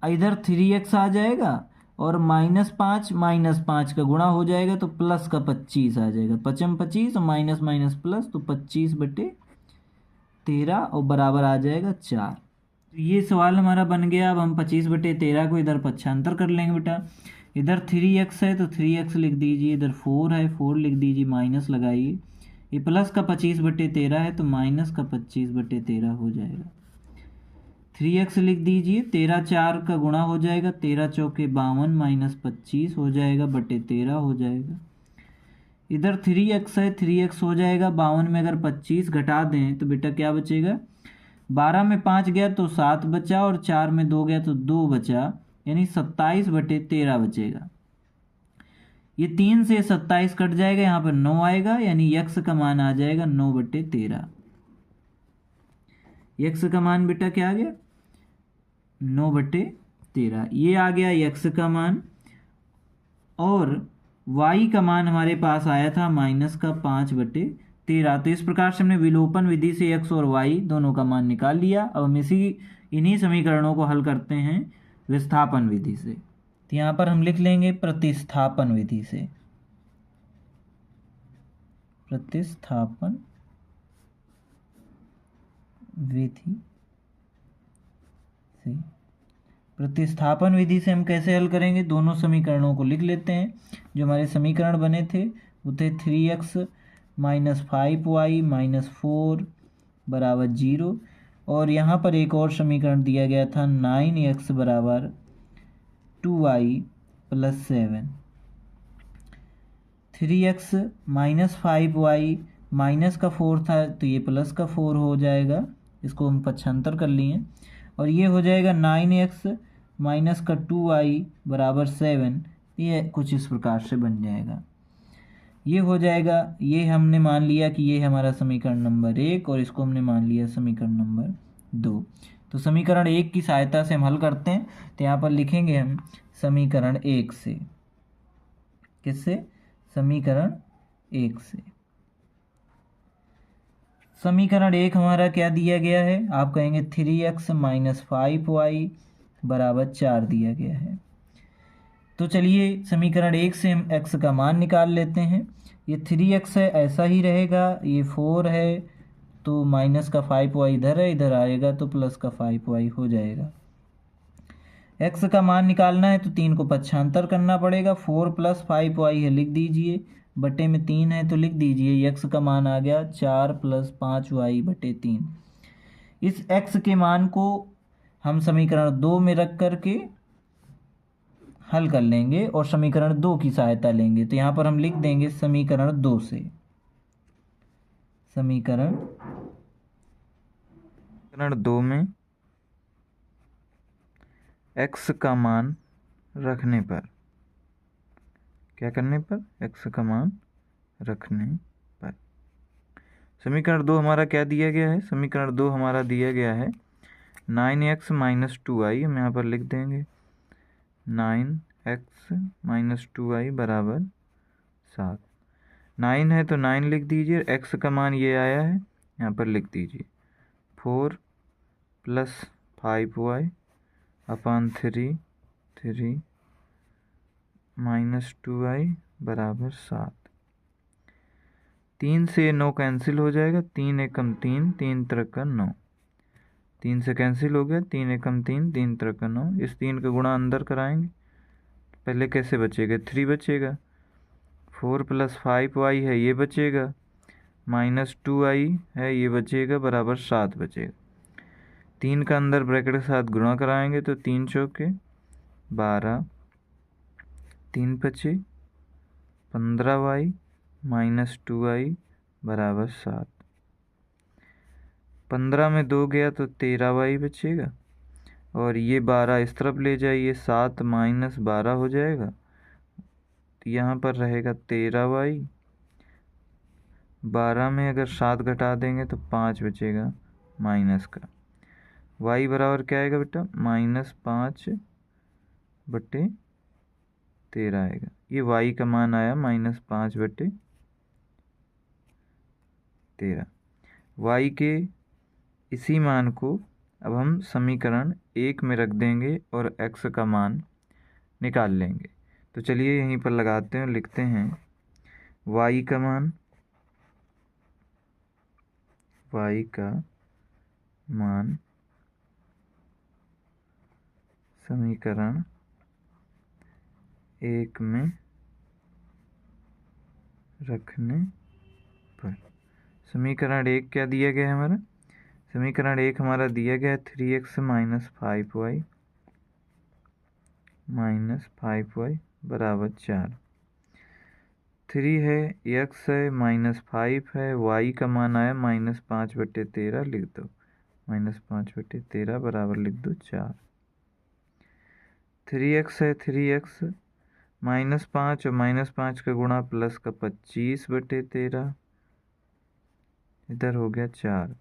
इधर 3x आ जाएगा और -5 का गुणा हो जाएगा तो प्लस का 25 आ जाएगा। 25 और माइनस माइनस प्लस, तो 25/13 और बराबर आ जाएगा 4। तो ये सवाल हमारा बन गया। अब हम 25/13 को इधर पक्षांतर कर लेंगे बेटा। इधर 3x है तो 3x लिख दीजिए, इधर 4 है 4 लिख दीजिए, माइनस लगाइए। ये प्लस का 25/13 है तो माइनस का 25/13 हो जाएगा। 3x लिख दीजिए, 13 4 का गुणा हो जाएगा, 13 चौके 52 माइनस 25 हो जाएगा बटे 13 हो जाएगा। इधर 3x है, 3x हो जाएगा। 52 में अगर 25 घटा दें तो बेटा क्या बचेगा, 12 में 5 गया तो 7 बचा और 4 में 2 गया तो 2 बचा, यानी 27/13 बचेगा। ये 3 से 27 कट जाएगा, यहाँ पर 9 आएगा, यानी x का मान आ जाएगा 9/13। x का मान बेटा क्या आ गया, 9/13। ये आ गया x का मान। और y का मान हमारे पास आया था -5/13। तो इस प्रकार से हमने विलोपन विधि से x और y दोनों का मान निकाल लिया। अब हम इन्हीं समीकरणों को हल करते हैं विस्थापन विधि से। तो यहाँ पर हम लिख लेंगे प्रतिस्थापन विधि से। प्रतिस्थापन विधि से, प्रतिस्थापन विधि से हम कैसे हल करेंगे, दोनों समीकरणों को लिख लेते हैं। जो हमारे समीकरण बने थे वो थे 3x - 5y - 4 बराबर 0। और यहाँ पर एक और समीकरण दिया गया था 9x बराबर 2y + 7। 3x - 5y माइनस का 4 था तो ये प्लस का 4 हो जाएगा, इसको हम पक्षांतर कर लिए। और ये हो जाएगा 9x माइनस का 2y बराबर 7। ये कुछ इस प्रकार से बन जाएगा। ये हो जाएगा, ये हमने मान लिया कि ये हमारा समीकरण नंबर 1 और इसको हमने मान लिया समीकरण नंबर 2। तो समीकरण 1 की सहायता से हम हल करते हैं। तो यहाँ पर लिखेंगे हम समीकरण 1 से, किससे, समीकरण 1 से। समीकरण 1 हमारा क्या दिया गया है, आप कहेंगे 3x - 5y बराबर 4 दिया गया है। तो चलिए समीकरण 1 से हम x का मान निकाल लेते हैं। ये 3x है, ऐसा ही रहेगा। ये 4 है तो माइनस का 5y इधर है, इधर आएगा तो प्लस का 5y हो जाएगा। x का मान निकालना है तो 3 को पक्षांतर करना पड़ेगा। 4 + 5y है, लिख दीजिए, बटे में 3 है तो लिख दीजिए। x का मान आ गया 4 + 5y/3। इस x के मान को हम समीकरण 2 में रख करके हल कर लेंगे और समीकरण 2 की सहायता लेंगे। तो यहाँ पर हम लिख देंगे समीकरण 2 से, समीकरण 2 में x का मान रखने पर, क्या करने पर, x का मान रखने पर। समीकरण 2 हमारा क्या दिया गया है, समीकरण 2 हमारा दिया गया है 9x - 2y। हम यहाँ पर लिख देंगे 9x - 2y बराबर 7। 9 है तो 9 लिख दीजिए, x का मान ये आया है, यहाँ पर लिख दीजिए 4 + 5y / 3 - 2y बराबर 7। 3 से 9 कैंसिल हो जाएगा, 3 एकम 3, 3 त्रिका 9। 3 से कैंसिल हो गया, 3 एकम 3, 3 त्रिका 9। इस 3 का गुणा अंदर कराएंगे, पहले कैसे बचेगा, 3 बचेगा। 4 + 5y है, ये बचेगा, -2y है, ये बचेगा, बराबर 7 बचेगा। 3 का अंदर ब्रैकेट के साथ गुणा कराएंगे तो 3 चौके 12, 3 बचे 15y - 2y बराबर 7। 15 में 2 गया तो 13y बचेगा और ये 12 इस तरफ ले जाइए, 7 - 12 हो जाएगा, तो यहाँ पर रहेगा 13y। 12 में अगर 7 घटा देंगे तो 5 बचेगा माइनस का। y बराबर क्या आएगा बेटा, -5/13 आएगा। ये y का मान आया -5/13। y के इसी मान को अब हम समीकरण 1 में रख देंगे और x का मान निकाल लेंगे। तो चलिए यहीं पर लगाते हैं और लिखते हैं y का मान समीकरण 1 में रखने पर समीकरण 1 क्या दिया गया है हमारा? समीकरण 1 हमारा दिया गया है 3x माइनस 5y बराबर 4। 3 है, x है, -5 है, y का मान आया -5/13, लिख दो -5/13 बराबर लिख दो 4। 3x है, 3x -5 और -5 का गुणा प्लस का 25/13, इधर हो गया 4।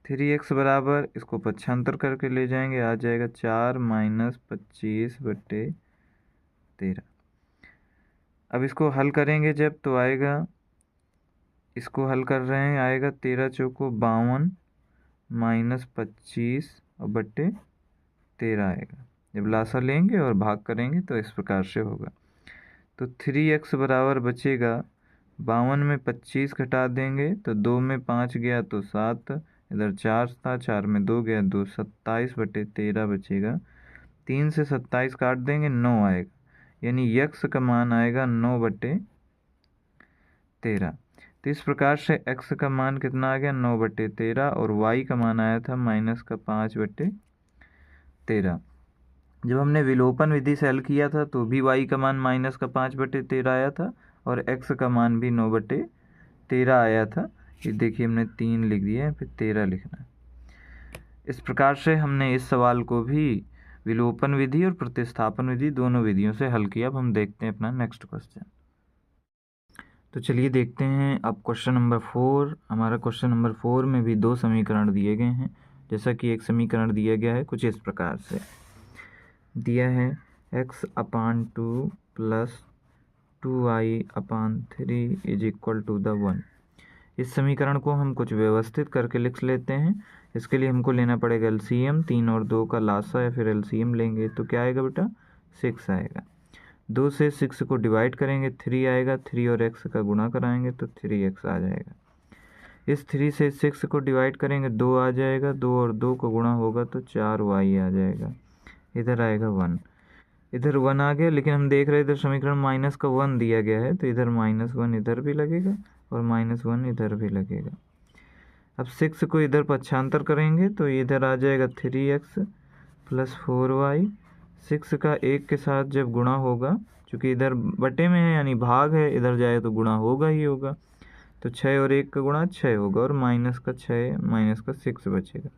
3x बराबर, इसको पक्षांतर करके ले जाएंगे, आ जाएगा 4 - 25/13। अब इसको हल करेंगे जब तो आएगा, इसको हल कर रहे हैं, आएगा 13 चौको 52 -25/13 आएगा। जब लासा लेंगे और भाग करेंगे तो इस प्रकार से होगा। तो 3x बराबर बचेगा, 52 में 25 घटा देंगे तो 2 में 5 गया तो 7, इधर 4 था, 4 में 2 गया 2, 27/13 बचेगा। 3 से 27 काट देंगे 9 आएगा, यानी x का मान आएगा 9/13। तो इस प्रकार से x का मान कितना आ गया 9/13 और y का मान आया था -5/13। जब हमने विलोपन विधि से हल किया था तो भी y का मान -5/13 आया था और x का मान भी 9/13 आया था। ये देखिए हमने 3 लिख दिया है, फिर 13 लिखना है। इस प्रकार से हमने इस सवाल को भी विलोपन विधि और प्रतिस्थापन विधि दोनों विधियों से हल किया। अब हम देखते हैं अपना नेक्स्ट क्वेश्चन। तो चलिए देखते हैं अब क्वेश्चन नंबर 4। हमारा क्वेश्चन नंबर 4 में भी 2 समीकरण दिए गए हैं। जैसा कि एक समीकरण दिया गया है कुछ इस प्रकार से दिया है, x/2 + 2y/3 = 1। इस समीकरण को हम कुछ व्यवस्थित करके लिख लेते हैं। इसके लिए हमको लेना पड़ेगा एलसीएम, 3 और 2 का लासा या फिर एलसीएम लेंगे तो क्या आएगा बेटा 6 आएगा। 2 से 6 को डिवाइड करेंगे 3 आएगा, 3 और x का गुणा कराएंगे तो 3x आ जाएगा। इस 3 से 6 को डिवाइड करेंगे 2 आ जाएगा, 2 और 2 का गुणा होगा तो 4y आ जाएगा, इधर आएगा 1, इधर 1 आ गया। लेकिन हम देख रहे इधर समीकरण माइनस का 1 दिया गया है तो इधर -1 इधर भी लगेगा और -1 इधर भी लगेगा। अब 6 को इधर पक्षांतर करेंगे तो इधर आ जाएगा 3x + 4y। 6 का 1 के साथ जब गुणा होगा, चूँकि इधर बटे में है यानी भाग है, इधर जाए तो गुणा होगा ही होगा, तो 6 और 1 का गुणा 6 होगा और -6 बचेगा।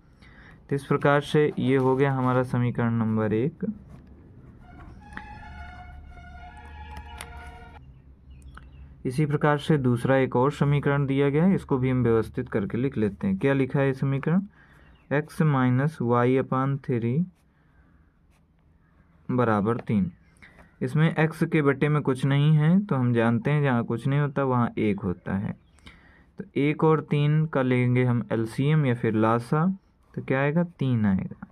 तो इस प्रकार से ये हो गया हमारा समीकरण नंबर 1। इसी प्रकार से दूसरा एक और समीकरण दिया गया है, इसको भी हम व्यवस्थित करके लिख लेते हैं। क्या लिखा है समीकरण, x - y/3 बराबर 3। इसमें x के बटे में कुछ नहीं है तो हम जानते हैं जहाँ कुछ नहीं होता वहाँ 1 होता है। तो 1 और 3 का लेंगे हम एलसीएम या फिर लासा, तो क्या आएगा 3 आएगा।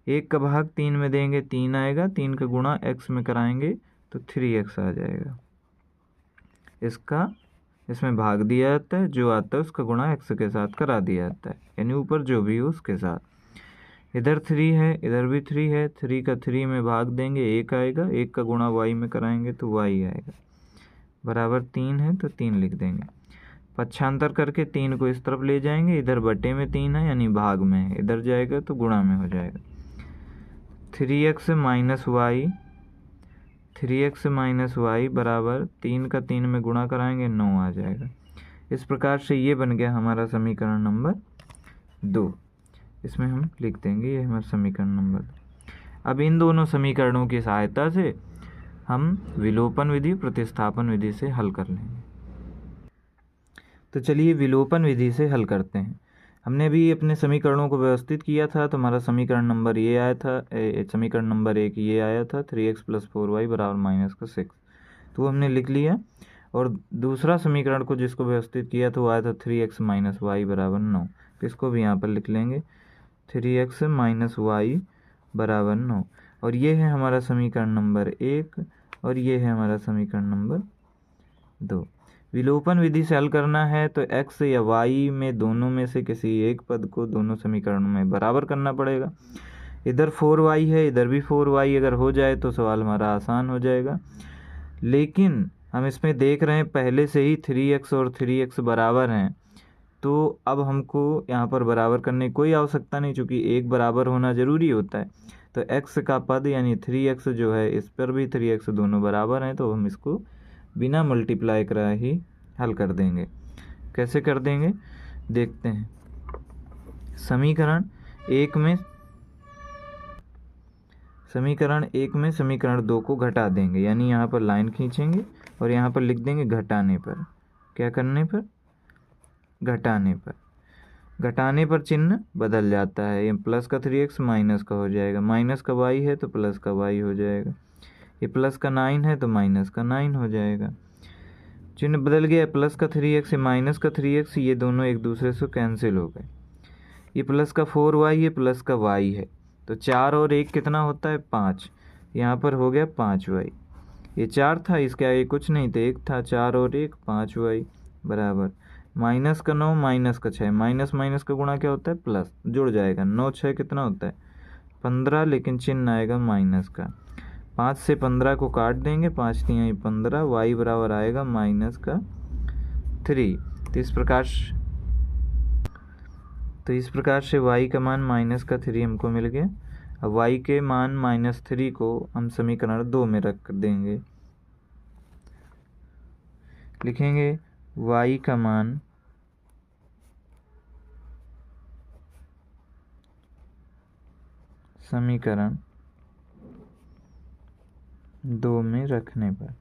1 का भाग 3 में देंगे 3 आएगा, 3 का गुणा x में कराएंगे तो 3x आ जाएगा। इसमें भाग दिया जाता है, जो आता है उसका गुणा x के साथ करा दिया जाता है, यानी ऊपर जो भी हो उसके साथ। इधर 3 है, इधर भी 3 है, 3 का 3 में भाग देंगे 1 आएगा, 1 का गुणा y में कराएंगे तो y आएगा, बराबर 3 है तो 3 लिख देंगे। पक्षांतर करके 3 को इस तरफ ले जाएंगे, इधर बटे में 3 है यानी भाग में है, इधर जाएगा तो गुणा में हो जाएगा। 3x - y बराबर 3 का 3 में गुणा कराएंगे 9 आ जाएगा। इस प्रकार से ये बन गया हमारा समीकरण नंबर 2। इसमें हम लिख देंगे ये हमारा समीकरण नंबर 2। अब इन दोनों समीकरणों की सहायता से हम विलोपन विधि प्रतिस्थापन विधि से हल कर लेंगे। तो चलिए विलोपन विधि से हल करते हैं। हमने भी अपने समीकरणों को व्यवस्थित किया था तो हमारा समीकरण नंबर ये आया था, समीकरण नंबर 1 ये आया था 3x + 4y बराबर -6, तो हमने लिख लिया। और दूसरा समीकरण को जिसको व्यवस्थित किया तो वो आया था 3x - y बराबर 9, तो इसको भी यहाँ पर लिख लेंगे। 3x माइनस वाई बराबर 9। और ये है हमारा समीकरण नंबर 1 और ये है हमारा समीकरण नंबर 2। विलोपन विधि से हल करना है तो x या y में दोनों में से किसी एक पद को दोनों समीकरणों में बराबर करना पड़ेगा। इधर 4y है, इधर भी 4y, अगर हो जाए तो सवाल हमारा आसान हो जाएगा। लेकिन हम इसमें देख रहे हैं पहले से ही 3x और 3x बराबर हैं, तो अब हमको यहाँ पर बराबर करने की कोई आवश्यकता नहीं, चूँकि एक बराबर होना ज़रूरी होता है। तो x का पद यानी 3x जो है, इस पर भी 3x दोनों बराबर हैं, तो हम इसको बिना मल्टीप्लाई कराए ही हल कर देंगे। कैसे कर देंगे देखते हैं। समीकरण एक में समीकरण 2 को घटा देंगे, यानी यहाँ पर लाइन खींचेंगे और यहाँ पर लिख देंगे घटाने पर। क्या करने पर? घटाने पर। घटाने पर चिन्ह बदल जाता है, ये प्लस का 3x माइनस का हो जाएगा, माइनस का y है तो प्लस का y हो जाएगा, ये प्लस का 9 है तो माइनस का 9 हो जाएगा। चिन्ह बदल गया, प्लस का 3x माइनस का 3x, ये दोनों एक दूसरे से कैंसिल हो गए। ये प्लस का 4y, ये प्लस का y है, तो 4 और 1 कितना होता है? 5। यहाँ पर हो गया 5y। ये 4 था, इसके आगे कुछ नहीं था, 1 था, 4 और 1 5y बराबर माइनस का 9 माइनस का 6, माइनस माइनस का गुणा क्या होता है? प्लस, जुड़ जाएगा। 9 6 कितना होता है? 15, लेकिन चिन्ह आएगा माइनस का। 5 से 15 को काट देंगे, 5 3 15, y बराबर आएगा माइनस का 3। तो इस प्रकार से y का मान माइनस का 3 हमको मिल गया। अब y के मान माइनस 3 को हम समीकरण 2 में रख देंगे। लिखेंगे y का मान समीकरण 2 में रखने पर,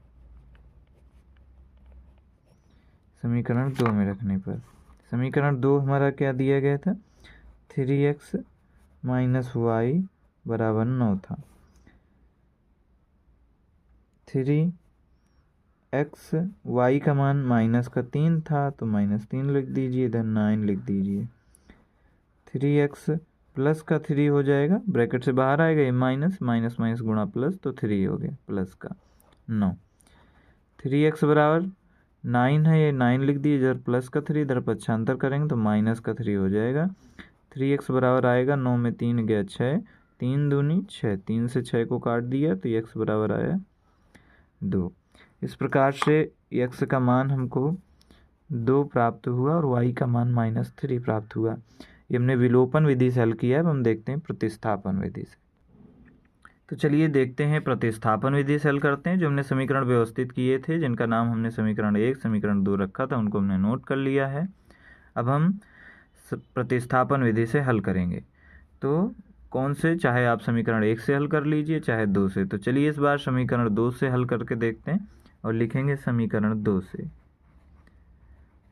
समीकरण 2 में रखने पर समीकरण 2 हमारा क्या दिया गया था? 3x माइनस वाई बराबर 9 था। 3x y का मान माइनस का 3 था, तो माइनस 3 लिख दीजिए, इधर 9 लिख दीजिए। 3x प्लस का 3 हो जाएगा, ब्रैकेट से बाहर आएगा, ये माइनस माइनस माइनस गुणा प्लस, तो 3 हो गया प्लस का 9। 3x बराबर 9 है, ये 9 लिख दिए, इधर प्लस का 3, इधर पक्षांतर करेंगे तो माइनस का 3 हो जाएगा। 3x बराबर आएगा 9 में 3 गया 6, 3 दूनी 6, 3 से 6 को काट दिया तो x बराबर आया 2। इस प्रकार से x का मान हमको 2 प्राप्त हुआ और y का मान माइनस 3 प्राप्त हुआ। ये हमने विलोपन विधि से हल किया है। अब हम देखते हैं प्रतिस्थापन विधि से। तो चलिए देखते हैं प्रतिस्थापन विधि से हल करते हैं। जो हमने समीकरण व्यवस्थित किए थे, जिनका नाम हमने समीकरण 1 समीकरण 2 रखा था, उनको हमने नोट कर लिया है। अब हम प्रतिस्थापन विधि से हल करेंगे। तो कौन से, चाहे आप समीकरण 1 से हल कर लीजिए चाहे 2 से। तो चलिए इस बार समीकरण 2 से हल करके देखते हैं और लिखेंगे समीकरण 2 से,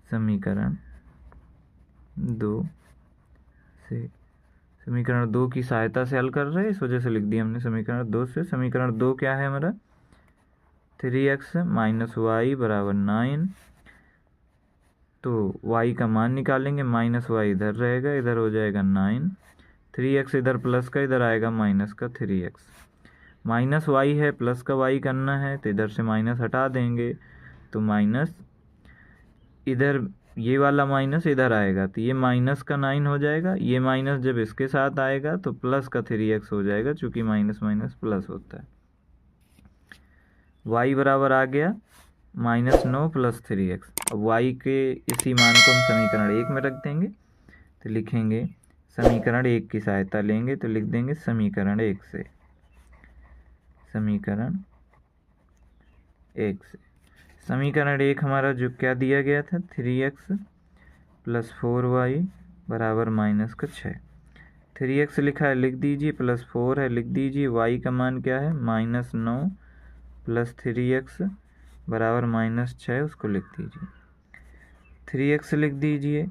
समीकरण 2 से, समीकरण 2 की सहायता से हल कर रहे हैं, इस वजह से लिख दिया हमने समीकरण 2 से। समीकरण 2 क्या है हमारा? 3x माइनस वाई बराबर 9। तो y का मान निकालेंगे, माइनस वाई इधर रहेगा, इधर हो जाएगा 9, 3x इधर प्लस का, इधर आएगा माइनस का 3x। माइनस y है, प्लस का y करना है, तो इधर से माइनस हटा देंगे, तो माइनस इधर, ये वाला माइनस इधर आएगा, तो ये माइनस का 9 हो जाएगा। ये माइनस जब इसके साथ आएगा तो प्लस का 3x हो जाएगा, चूँकि माइनस माइनस प्लस होता है। y बराबर आ गया माइनस 9 प्लस 3x। अब y के इसी मान को हम समीकरण 1 में रख देंगे, तो लिखेंगे समीकरण 1 की सहायता लेंगे, तो लिख देंगे समीकरण 1 से, समीकरण 1 से। समीकरण 1 हमारा जो क्या दिया गया था? 3x प्लस 4y बराबर माइनस का 6। 3x लिखा है, लिख दीजिए, प्लस 4 है, लिख दीजिए। y का मान क्या है? माइनस 9 प्लस 3x बराबर माइनस 6, उसको लिख दीजिए। 3x लिख दीजिए,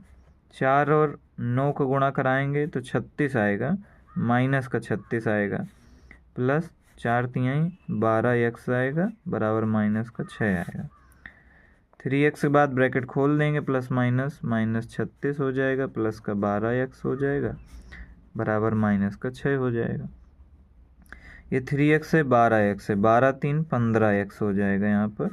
4 और 9 का गुणा कराएंगे तो 36 आएगा, माइनस का 36 आएगा, प्लस 4 3 12x आएगा बराबर माइनस का 6 आएगा। 3x के बाद ब्रैकेट खोल देंगे, प्लस माइनस माइनस 36 हो जाएगा, प्लस का 12x हो जाएगा, बराबर माइनस का 6 हो जाएगा। ये 3x है, 12x है, 12 3 15x हो जाएगा। यहाँ पर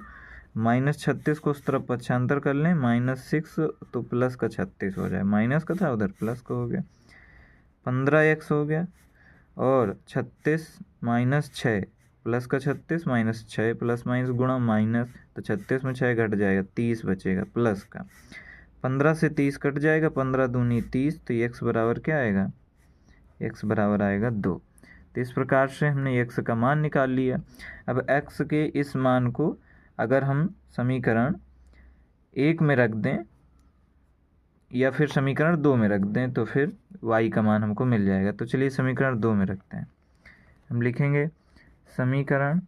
-36 को उस तरफ पक्षांतर कर लें, -6 तो प्लस का 36 हो जाए, माइनस का था उधर प्लस का हो गया, 15x हो गया। और 36 -6 प्लस का 36 -6 प्लस माइनस गुणा माइनस, तो 36 में 6 घट जाएगा, 30 बचेगा प्लस का, 15 से 30 कट जाएगा, 15 दूनी 30, तो x बराबर क्या आएगा, x बराबर आएगा 2। तो इस प्रकार से हमने x का मान निकाल लिया। अब x के इस मान को अगर हम समीकरण 1 में रख दें या फिर समीकरण 2 में रख दें तो फिर y का मान हमको मिल जाएगा। तो चलिए समीकरण 2 में रखते हैं। हम लिखेंगे समीकरण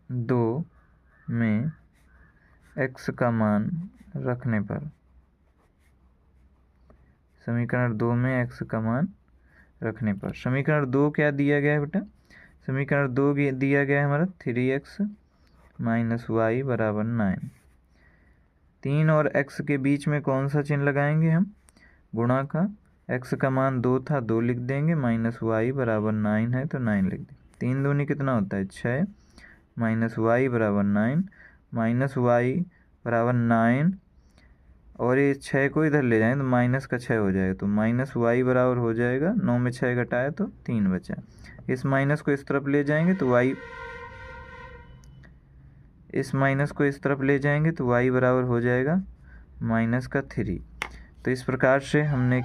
2 में x का मान रखने पर, समीकरण 2 में x का मान रखने पर, समीकरण 2 क्या दिया गया है बेटा, समीकरण 2 दिया गया है हमारा 3x - y बराबर 9। 3 और x के बीच में कौन सा चिन्ह लगाएंगे हम, गुणा का। x का मान 2 था, 2 लिख देंगे, -y बराबर 9 है तो 9 लिख देंगे। 3 दूनी कितना होता है 6, -y बराबर 9, -y बराबर 9, और ये 6 को इधर ले जाएं तो माइनस का 6 हो जाएगा, तो -y बराबर हो जाएगा 9 में 6 घटाया तो 3 बचा। इस माइनस को इस तरफ ले जाएंगे तो y, इस माइनस को इस तरफ ले जाएंगे तो y बराबर हो जाएगा -3। तो इस प्रकार से हमने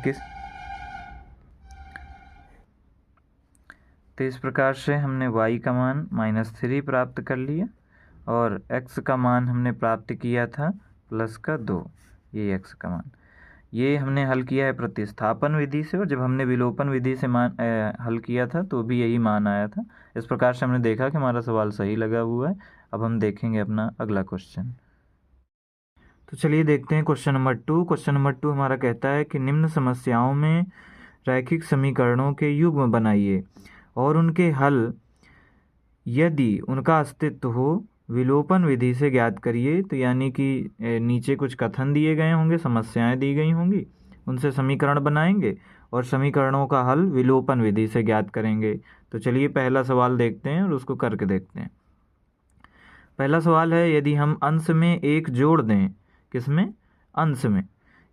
y का मान -3 प्राप्त कर लिया और x का मान हमने प्राप्त किया था +2, ये x का मान। ये हमने हल किया है प्रतिस्थापन विधि से, और जब हमने विलोपन विधि से हल किया था तो भी यही मान आया था। इस प्रकार से हमने देखा कि हमारा सवाल सही लगा हुआ है। अब हम देखेंगे अपना अगला क्वेश्चन। तो चलिए देखते हैं क्वेश्चन नंबर 2। क्वेश्चन नंबर 2 हमारा कहता है कि निम्न समस्याओं में रैखिक समीकरणों के युग्म बनाइए और उनके हल यदि उनका अस्तित्व हो विलोपन विधि से ज्ञात करिए। तो यानी कि नीचे कुछ कथन दिए गए होंगे, समस्याएं दी गई होंगी, उनसे समीकरण बनाएंगे और समीकरणों का हल विलोपन विधि से ज्ञात करेंगे। तो चलिए पहला सवाल देखते हैं और उसको करके देखते हैं। पहला सवाल है, यदि हम अंश में 1 जोड़ दें, किसमें, अंश में,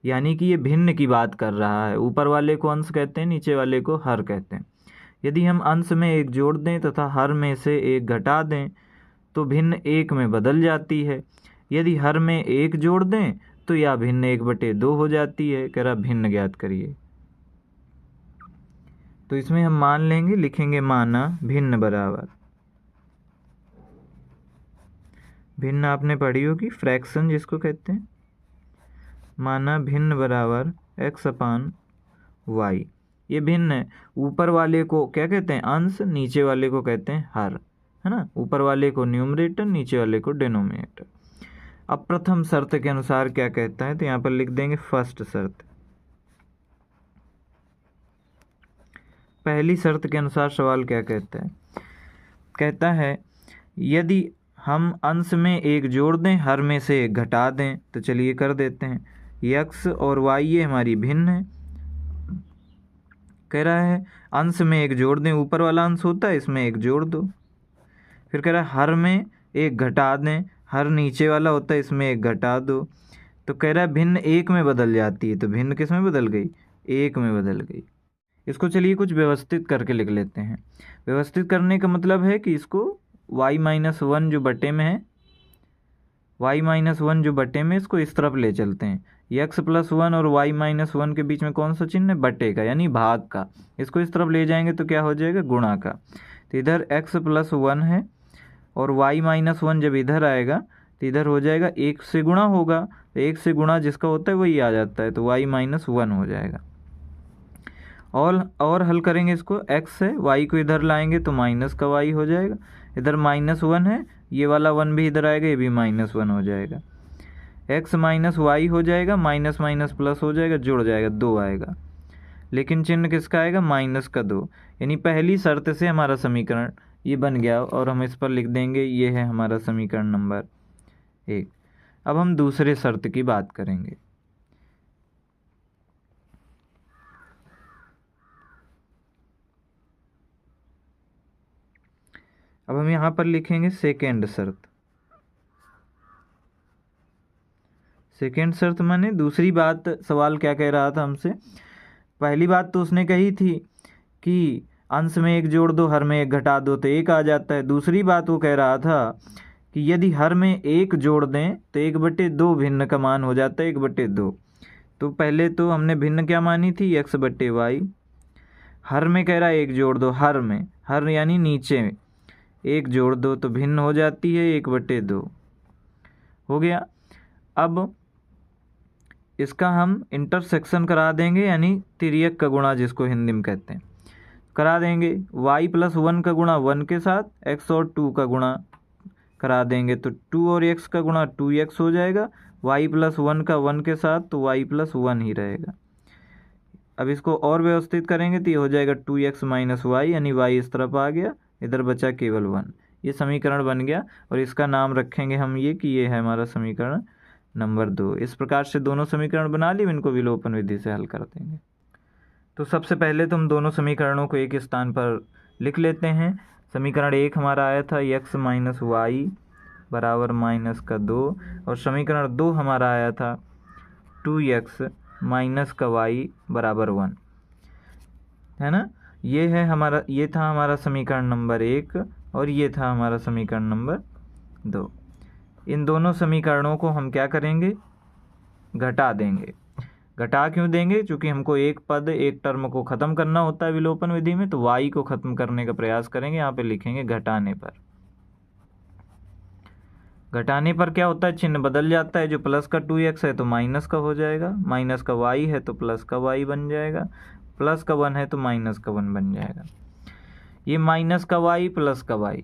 यानी कि ये भिन्न की बात कर रहा है। ऊपर वाले को अंश कहते हैं, नीचे वाले को हर कहते हैं। यदि हम अंश में 1 जोड़ दें तथा हर में से 1 घटा दें तो भिन्न 1 में बदल जाती है। यदि हर में 1 जोड़ दें तो यह भिन्न 1/2 हो जाती है। कह रहा भिन्न ज्ञात करिए। तो इसमें हम मान लेंगे, लिखेंगे माना भिन्न बराबर, भिन्न आपने पढ़ी होगी, फ्रैक्शन जिसको कहते हैं, माना भिन्न बराबर x/y। ये भिन्न है। ऊपर वाले को क्या कहते हैं, अंश, नीचे वाले को कहते हैं हर, है ना। ऊपर वाले को न्यूमरेटर, नीचे वाले को डिनोमिनेटर। अब प्रथम शर्त के अनुसार क्या कहता है, तो यहाँ पर लिख देंगे फर्स्ट शर्त। पहली शर्त के अनुसार सवाल क्या कहता है, कहता है यदि हम अंश में 1 जोड़ दें, हर में से 1 घटा दें। तो चलिए कर देते हैं। x और y ये हमारी भिन्न है। कह रहा है अंश में 1 जोड़ दें, ऊपर वाला अंश होता है, इसमें 1 जोड़ दो। फिर कह रहा है हर में 1 घटा दें, हर नीचे वाला होता है, इसमें 1 घटा दो। तो कह रहा है भिन्न 1 में बदल जाती है। तो भिन्न किस में बदल गई, 1 में बदल गई। इसको चलिए कुछ व्यवस्थित करके लिख लेते हैं। व्यवस्थित करने का मतलब है कि इसको y-1 जो बटे में है, y-1 जो बटे में, इसको इस तरफ ले चलते हैं। x+1 और y-1 के बीच में कौन सा चिन्ह है, बटे का, यानी भाग का। इसको इस तरफ ले जाएंगे तो क्या हो जाएगा, गुणा का। तो इधर x+1 है और y-1 जब इधर आएगा तो इधर हो जाएगा 1 से गुणा होगा। तो 1 से गुणा जिसका होता है वही आ जाता है, तो y-1 हो जाएगा। और हल करेंगे इसको, x है, y को इधर लाएंगे तो माइनस का y हो जाएगा। इधर -1 है, ये वाला 1 भी इधर आएगा, ये भी -1 हो जाएगा। x - y हो जाएगा, माइनस माइनस प्लस हो जाएगा, जुड़ जाएगा, 2 आएगा। लेकिन चिन्ह किसका आएगा, -2। यानी पहली शर्त से हमारा समीकरण ये बन गया और हम इस पर लिख देंगे ये है हमारा समीकरण नंबर 1। अब हम दूसरे शर्त की बात करेंगे। अब हम यहाँ पर लिखेंगे सेकेंड शर्त। सेकेंड शर्त माने दूसरी बात। सवाल क्या कह रहा था हमसे? पहली बात तो उसने कही थी कि अंश में एक जोड़ दो, हर में एक घटा दो तो एक आ जाता है। दूसरी बात वो कह रहा था कि यदि हर में एक जोड़ दें तो 1/2 भिन्न का मान हो जाता है 1/2। तो पहले तो हमने भिन्न क्या मानी थी? x/y। हर में कह रहा है एक जोड़ दो, हर में, हर यानी नीचे में एक जोड़ दो तो भिन्न हो जाती है 1/2। हो गया। अब इसका हम इंटरसेक्शन करा देंगे, यानी तिर्यक का गुणा जिसको हिंदी में कहते हैं, करा देंगे। y+1 का गुणा 1 के साथ, x और 2 का गुणा करा देंगे तो 2 और x का गुणा 2x हो जाएगा। y+1 का 1 के साथ तो y+1 ही रहेगा। अब इसको और व्यवस्थित करेंगे तो ये हो जाएगा 2x - y, यानी y इस तरफ आ गया, इधर बचा केवल 1। ये समीकरण बन गया और इसका नाम रखेंगे हम ये कि ये है हमारा समीकरण नंबर 2। इस प्रकार से दोनों समीकरण बना लिए, इनको विलोपन विधि से हल कर देंगे। तो सबसे पहले तो हम दोनों समीकरणों को एक स्थान पर लिख लेते हैं। समीकरण 1 हमारा आया था x - y बराबर -2, और समीकरण 2 हमारा आया था 2x - y बराबर 1, है ना। ये था हमारा समीकरण नंबर 1 और ये था हमारा समीकरण नंबर 2। इन दोनों समीकरणों को हम क्या करेंगे? घटा देंगे। घटा क्यों देंगे? क्योंकि हमको एक पद, एक टर्म को ख़त्म करना होता है विलोपन विधि में, तो y को ख़त्म करने का प्रयास करेंगे। यहाँ पे लिखेंगे घटाने पर। घटाने पर क्या होता है? चिन्ह बदल जाता है। जो प्लस का 2x है तो माइनस का हो जाएगा, माइनस का y है तो प्लस का y बन जाएगा, प्लस का 1 है तो माइनस का 1 बन जाएगा। ये माइनस का y प्लस का y,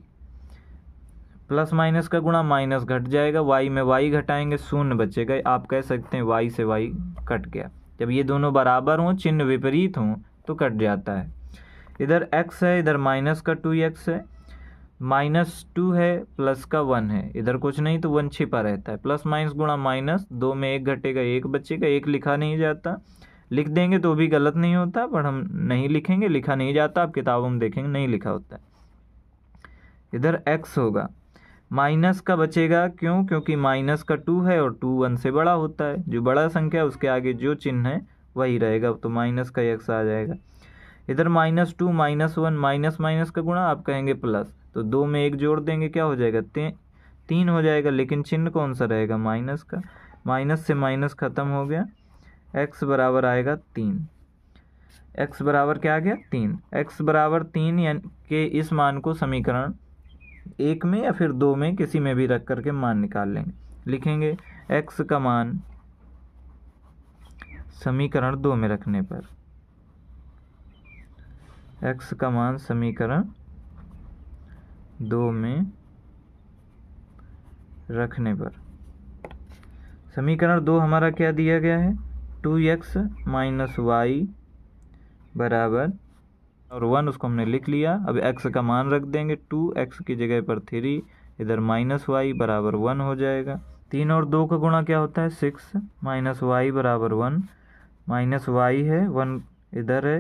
प्लस माइनस का गुणा, माइनस घट जाएगा, y में y घटाएंगे, शून्य बचेगा। आप कह सकते हैं y से y कट गया। जब ये दोनों बराबर हों, चिन्ह विपरीत हों, तो कट जाता है। इधर x है, इधर माइनस का 2x है, -2 है, प्लस का 1 है, इधर कुछ नहीं तो 1 छिपा रहता है। प्लस माइनस गुणा माइनस, 2 में 1 घटेगा 1 बचेगा। 1 लिखा नहीं जाता, लिख देंगे तो भी गलत नहीं होता, पर हम नहीं लिखेंगे, लिखा नहीं जाता। आप किताबों में देखेंगे नहीं लिखा होता है। इधर x होगा, माइनस का बचेगा, क्यों? क्योंकि माइनस का 2 है और 2 1 से बड़ा होता है। जो बड़ा संख्या है उसके आगे जो चिन्ह है वही रहेगा, तो माइनस का x आ जाएगा। इधर -2 -1, माइनस माइनस का गुणा, आप कहेंगे प्लस, तो 2 में 1 जोड़ देंगे, क्या हो जाएगा? 3 हो जाएगा, लेकिन चिन्ह कौन सा रहेगा? माइनस का। माइनस से माइनस खत्म हो गया, x बराबर आएगा 3। x बराबर क्या आ गया? 3। x बराबर 3 यानी के इस मान को समीकरण 1 में या फिर 2 में किसी में भी रख करके मान निकाल लेंगे। लिखेंगे x का मान समीकरण 2 में रखने पर, x का मान समीकरण 2 में रखने पर, समीकरण 2 हमारा क्या दिया गया है? 2x - y बराबर, और 1 उसको हमने लिख लिया। अब x का मान रख देंगे, 2x की जगह पर 3, इधर -y बराबर 1 हो जाएगा। 3 और 2 का गुणा क्या होता है? 6 -y बराबर 1, माइनस y है, 1 इधर है,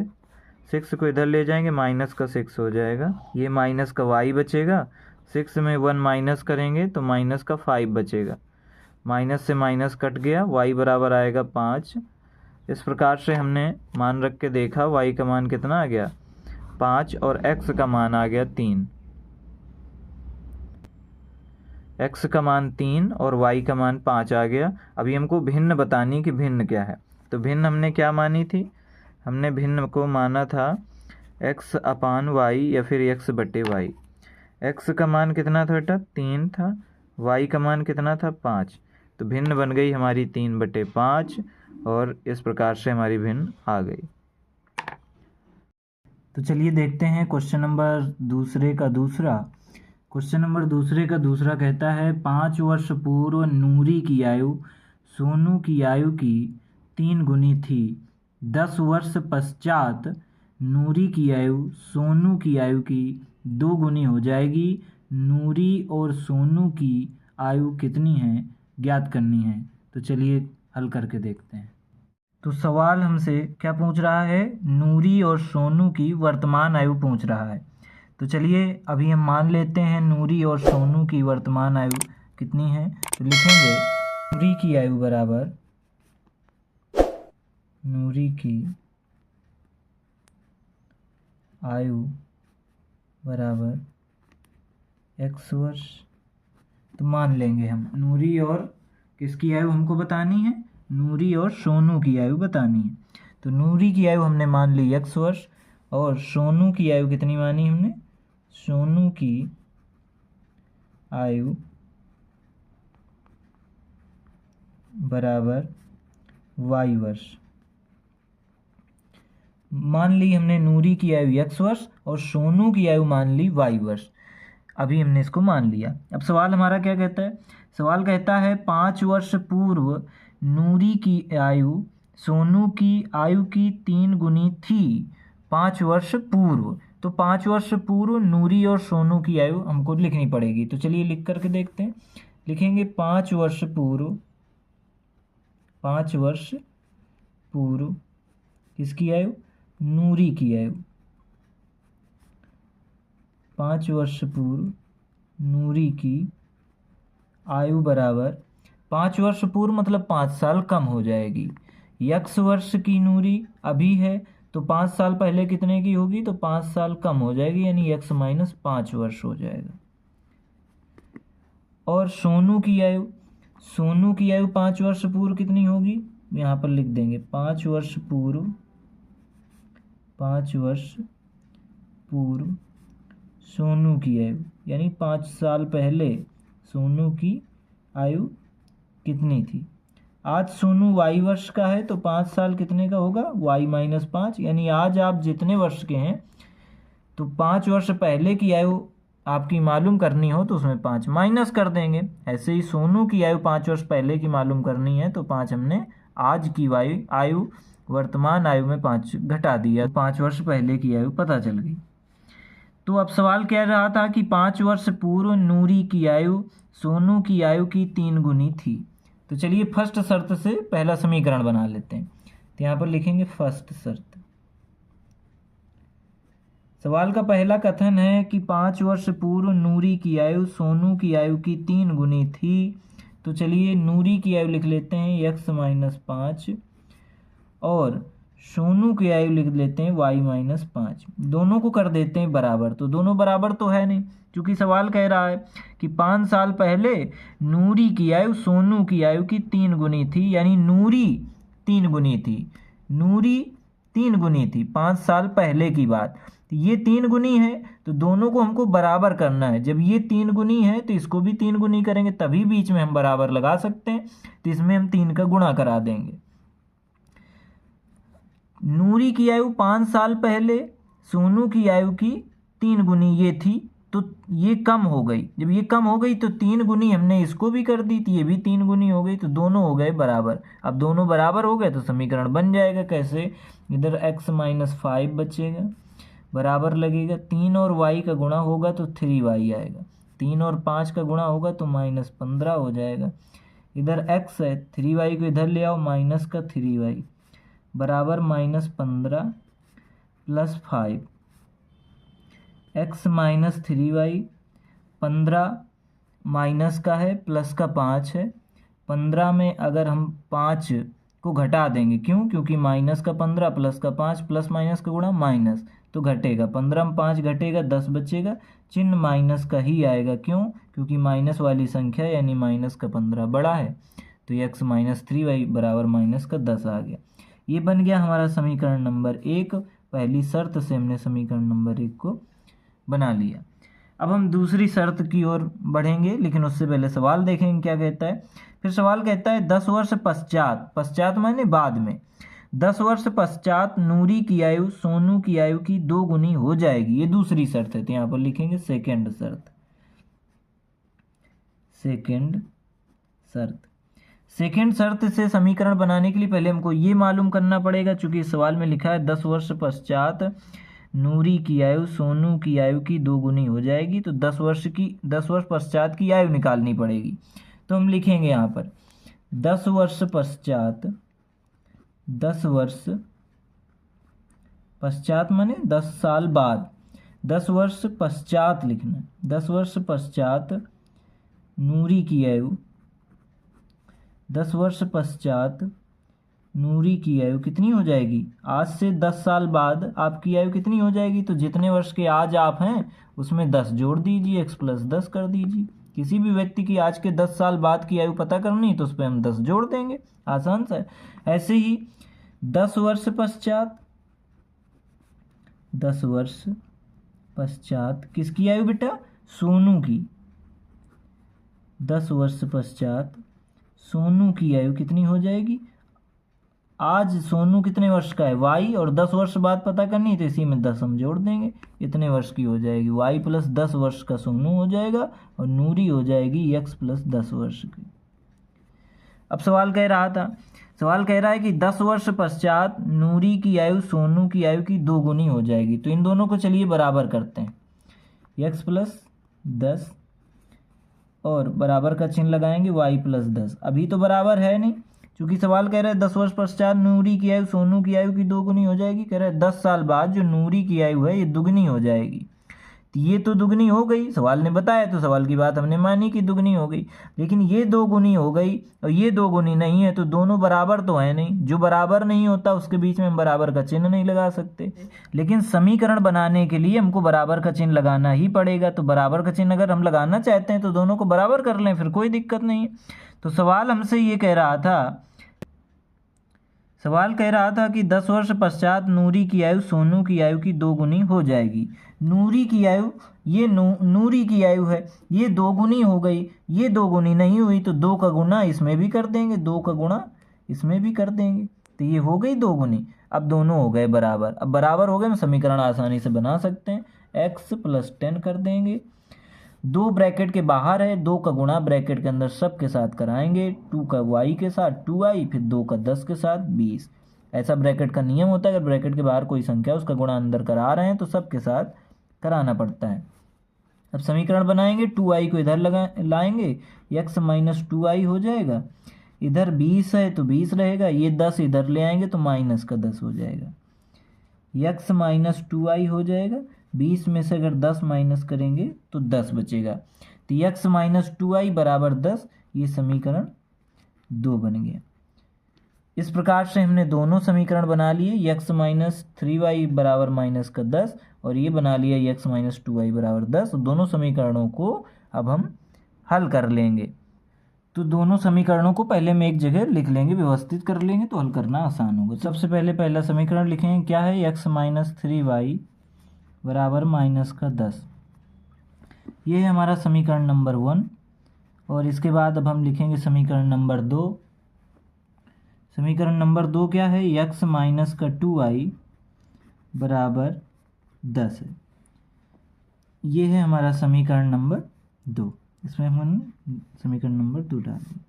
6 को इधर ले जाएंगे, माइनस का 6 हो जाएगा। ये माइनस का y बचेगा, 6 में 1 माइनस करेंगे तो माइनस का 5 बचेगा। माइनस से माइनस कट गया, y बराबर आएगा 5। इस प्रकार से हमने मान रख के देखा, y का मान कितना आ गया? 5, और x का मान आ गया 3। x का मान 3 और y का मान 5 आ गया। अभी हमको भिन्न बतानी कि भिन्न क्या है। तो भिन्न हमने क्या मानी थी? हमने भिन्न को माना था x/y या फिर x/y। x का मान कितना था बेटा? 3 था। y का मान कितना था? 5। तो भिन्न बन गई हमारी 3/5, और इस प्रकार से हमारी भिन्न आ गई। तो चलिए देखते हैं क्वेश्चन नंबर दूसरे का दूसरा। क्वेश्चन नंबर दूसरे का दूसरा कहता है 5 वर्ष पूर्व नूरी की आयु सोनू की आयु की 3 गुनी थी। 10 वर्ष पश्चात नूरी की आयु सोनू की आयु की 2 गुनी हो जाएगी। नूरी और सोनू की आयु कितनी है ज्ञात करनी है। तो चलिए हल करके देखते हैं। तो सवाल हमसे क्या पूछ रहा है? नूरी और सोनू की वर्तमान आयु पूछ रहा है। तो चलिए अभी हम मान लेते हैं नूरी और सोनू की वर्तमान आयु कितनी है। तो लिखेंगे नूरी की आयु बराबर नूरी की आयु बराबर x वर्ष। तो मान लेंगे हम नूरी और किसकी आयु हमको बतानी है, नूरी और सोनू की आयु बतानी है। तो नूरी की आयु हमने मान ली x वर्ष और सोनू की आयु कितनी मानी हमने, सोनू की आयु बराबर y वर्ष। मान ली हमने नूरी की आयु x वर्ष और सोनू की आयु मान ली y वर्ष। अभी हमने इसको मान लिया। अब सवाल हमारा क्या कहता है, सवाल कहता है 5 वर्ष पूर्व नूरी की आयु सोनू की आयु की 3 गुनी थी। 5 वर्ष पूर्व, तो 5 वर्ष पूर्व नूरी और सोनू की आयु हमको लिखनी पड़ेगी। तो चलिए लिख करके देखते हैं। लिखेंगे 5 वर्ष पूर्व, 5 वर्ष पूर्व किसकी आयु, नूरी की आयु। 5 वर्ष पूर्व नूरी की आयु बराबर 5 वर्ष पूर्व मतलब 5 साल कम हो जाएगी। x वर्ष की नूरी अभी है तो 5 साल पहले कितने की होगी, तो 5 साल कम हो जाएगी, यानी x माइनस 5 वर्ष हो जाएगा। और सोनू की आयु, सोनू की आयु 5 वर्ष पूर्व कितनी होगी, यहाँ पर लिख देंगे 5 वर्ष पूर्व, 5 वर्ष पूर्व सोनू की आयु, यानी 5 साल पहले सोनू की आयु कितनी थी। आज सोनू y वर्ष का है तो 5 साल कितने का होगा, y माइनस 5, यानी आज आप जितने वर्ष के हैं तो 5 वर्ष पहले की आयु आपकी मालूम करनी हो तो उसमें 5 माइनस कर देंगे। ऐसे ही सोनू की आयु 5 वर्ष पहले की मालूम करनी है तो 5 हमने आज की आयु वर्तमान आयु में 5 घटा दिया, 5 वर्ष पहले की आयु पता चल गई। तो अब सवाल कह रहा था कि 5 वर्ष पूर्व नूरी की आयु सोनू की आयु की 3 गुनी थी। तो चलिए फर्स्ट शर्त से पहला समीकरण बना लेते हैं। तो यहाँ पर लिखेंगे फर्स्ट शर्त। सवाल का पहला कथन है कि 5 वर्ष पूर्व नूरी की आयु सोनू की आयु की 3 गुनी थी। तो चलिए नूरी की आयु लिख लेते हैं x माइनस 5 और सोनू की आयु लिख लेते हैं y माइनस 5। दोनों को कर देते हैं बराबर। तो दोनों बराबर तो है नहीं, क्योंकि सवाल कह रहा है कि 5 साल पहले नूरी की आयु सोनू की आयु की 3 गुनी थी, यानी नूरी 3 गुनी थी, नूरी 3 गुनी थी 5 साल पहले की बात। तो ये 3 गुनी है तो दोनों को हमको बराबर करना है। जब ये 3 गुनी है तो इसको भी 3 गुनी करेंगे, तभी बीच में हम बराबर लगा सकते हैं। तो इसमें हम 3 का गुणा करा देंगे। नूरी की आयु 5 साल पहले सोनू की आयु की 3 गुनी ये थी, तो ये कम हो गई। जब ये कम हो गई तो 3 गुनी हमने इसको भी कर दी, तो ये भी 3 गुनी हो गई, तो दोनों हो गए बराबर। अब दोनों बराबर हो गए तो समीकरण बन जाएगा। कैसे, इधर x माइनस 5 बचेगा, बराबर लगेगा 3 और y का गुणा होगा तो 3y आएगा, 3 और 5 का गुणा होगा तो माइनस 15 हो जाएगा। इधर x है, 3y को इधर ले आओ, माइनस का 3y बराबर minus 15 plus 5, x minus 3y 15 minus का है प्लस का 5 है। 15 में अगर हम 5 को घटा देंगे, क्यों, क्योंकि माइनस का 15 प्लस का 5 प्लस माइनस का गुणा माइनस, तो घटेगा 15 में 5 घटेगा 10 बचेगा, चिन्ह माइनस का ही आएगा। क्यों, क्योंकि माइनस वाली संख्या यानी माइनस का 15 बड़ा है, तो x माइनस 3y बराबर माइनस का 10 आ गया। ये बन गया हमारा समीकरण नंबर 1। पहली शर्त से हमने समीकरण नंबर 1 को बना लिया। अब हम दूसरी शर्त की ओर बढ़ेंगे, लेकिन उससे पहले सवाल देखेंगे क्या कहता है। फिर सवाल कहता है 10 वर्ष पश्चात, पश्चात माने बाद में, 10 वर्ष पश्चात नूरी की आयु सोनू की आयु की 2 गुनी हो जाएगी। ये दूसरी शर्त है, तो यहाँ पर लिखेंगे सेकेंड शर्त। सेकेंड शर्त, सेकेंड शर्त से समीकरण बनाने के लिए पहले हमको ये मालूम करना पड़ेगा, चूंकि सवाल में लिखा है 10 वर्ष पश्चात नूरी की आयु सोनू की आयु की 2 गुनी हो जाएगी, तो 10 वर्ष पश्चात की आयु निकालनी पड़ेगी। तो हम लिखेंगे यहाँ पर 10 वर्ष पश्चात, 10 वर्ष पश्चात माने 10 साल बाद, 10 वर्ष पश्चात लिखना है। 10 वर्ष पश्चात नूरी की आयु, 10 वर्ष पश्चात नूरी की आयु कितनी हो जाएगी? आज से 10 साल बाद आपकी आयु कितनी हो जाएगी? तो जितने वर्ष के आज आप हैं उसमें 10 जोड़ दीजिए, x + 10 कर दीजिए। किसी भी व्यक्ति की आज के 10 साल बाद की आयु पता करनी तो उस पर हम 10 जोड़ देंगे, आसान सा है। ऐसे ही 10 वर्ष पश्चात, 10 वर्ष पश्चात किसकी आयु बेटा? सोनू की। 10 वर्ष पश्चात सोनू की आयु कितनी हो जाएगी? आज सोनू कितने वर्ष का है? y, और 10 वर्ष बाद पता करनी है तो इसी में 10 हम जोड़ देंगे, इतने वर्ष की हो जाएगी। y + 10 वर्ष का सोनू हो जाएगा और नूरी हो जाएगी x + 10 वर्ष की। अब सवाल कह रहा है कि 10 वर्ष पश्चात नूरी की आयु सोनू की आयु की 2 गुनी हो जाएगी। तो इन दोनों को चलिए बराबर करते हैं, x + 10 और बराबर का चिन्ह लगाएंगे y + 10। अभी तो बराबर है नहीं, क्योंकि सवाल कह रहा है 10 वर्ष पश्चात नूरी की आयु सोनू की आयु की 2 गुनी हो जाएगी। कह रहा है 10 साल बाद जो नूरी की आयु है ये दुगनी हो जाएगी। तो ये तो दुगनी हो गई, सवाल ने बताया तो सवाल की बात हमने मानी कि दुगनी हो गई। लेकिन ये 2 गुनी हो गई और ये 2 गुनी नहीं है, तो दोनों बराबर तो है नहीं। जो बराबर नहीं होता उसके बीच में हम बराबर का चिन्ह नहीं लगा सकते। लेकिन समीकरण बनाने के लिए हमको बराबर का चिन्ह लगाना ही पड़ेगा। तो बराबर का चिन्ह अगर हम लगाना चाहते हैं तो दोनों को बराबर कर लें, फिर कोई दिक्कत नहीं है। तो सवाल हमसे ये कह रहा था कि 10 वर्ष पश्चात नूरी की आयु सोनू की आयु की 2 गुनी हो जाएगी। नूरी की आयु, ये नूरी की आयु है, ये 2 गुनी हो गई। ये 2 गुनी नहीं हुई तो 2 का गुना इसमें भी कर देंगे, 2 का गुणा इसमें भी कर देंगे, तो ये हो गई 2 गुनी। अब दोनों हो गए बराबर। अब बराबर हो गए, हम समीकरण आसानी से बना सकते हैं। x + 10 कर देंगे, 2 ब्रैकेट के बाहर है, 2 का गुणा ब्रैकेट के अंदर सब के साथ कराएंगे, 2 का y के साथ 2i, फिर 2 का 10 के साथ 20। ऐसा ब्रैकेट का नियम होता है, अगर ब्रैकेट के बाहर कोई संख्या उसका गुणा अंदर करा रहे हैं तो सब के साथ कराना पड़ता है। अब समीकरण बनाएंगे, 2i को इधर लाएंगे, x - 2i हो जाएगा। इधर 20 है तो 20 रहेगा, ये 10 इधर ले आएंगे तो माइनस का 10 हो जाएगा। x - 2i हो जाएगा, 20 में से अगर 10 माइनस करेंगे तो 10 बचेगा। तो x - 2i = 10, ये समीकरण 2 बन गया। इस प्रकार से हमने दोनों समीकरण बना लिए, x - 3y = -10 और ये बना लिया x - 2y = 10। दोनों समीकरणों को अब हम हल कर लेंगे। तो दोनों समीकरणों को पहले में एक जगह लिख लेंगे, व्यवस्थित कर लेंगे तो हल करना आसान होगा। सबसे पहले पहला समीकरण लिखेंगे, क्या है? x - 3y = -10। ये है हमारा समीकरण नंबर 1। और इसके बाद अब हम लिखेंगे समीकरण नंबर 2। समीकरण नंबर 2 क्या है? x - 2i = 10 है। ये है हमारा समीकरण नंबर 2। इसमें हम समीकरण नंबर 2 डाल दें।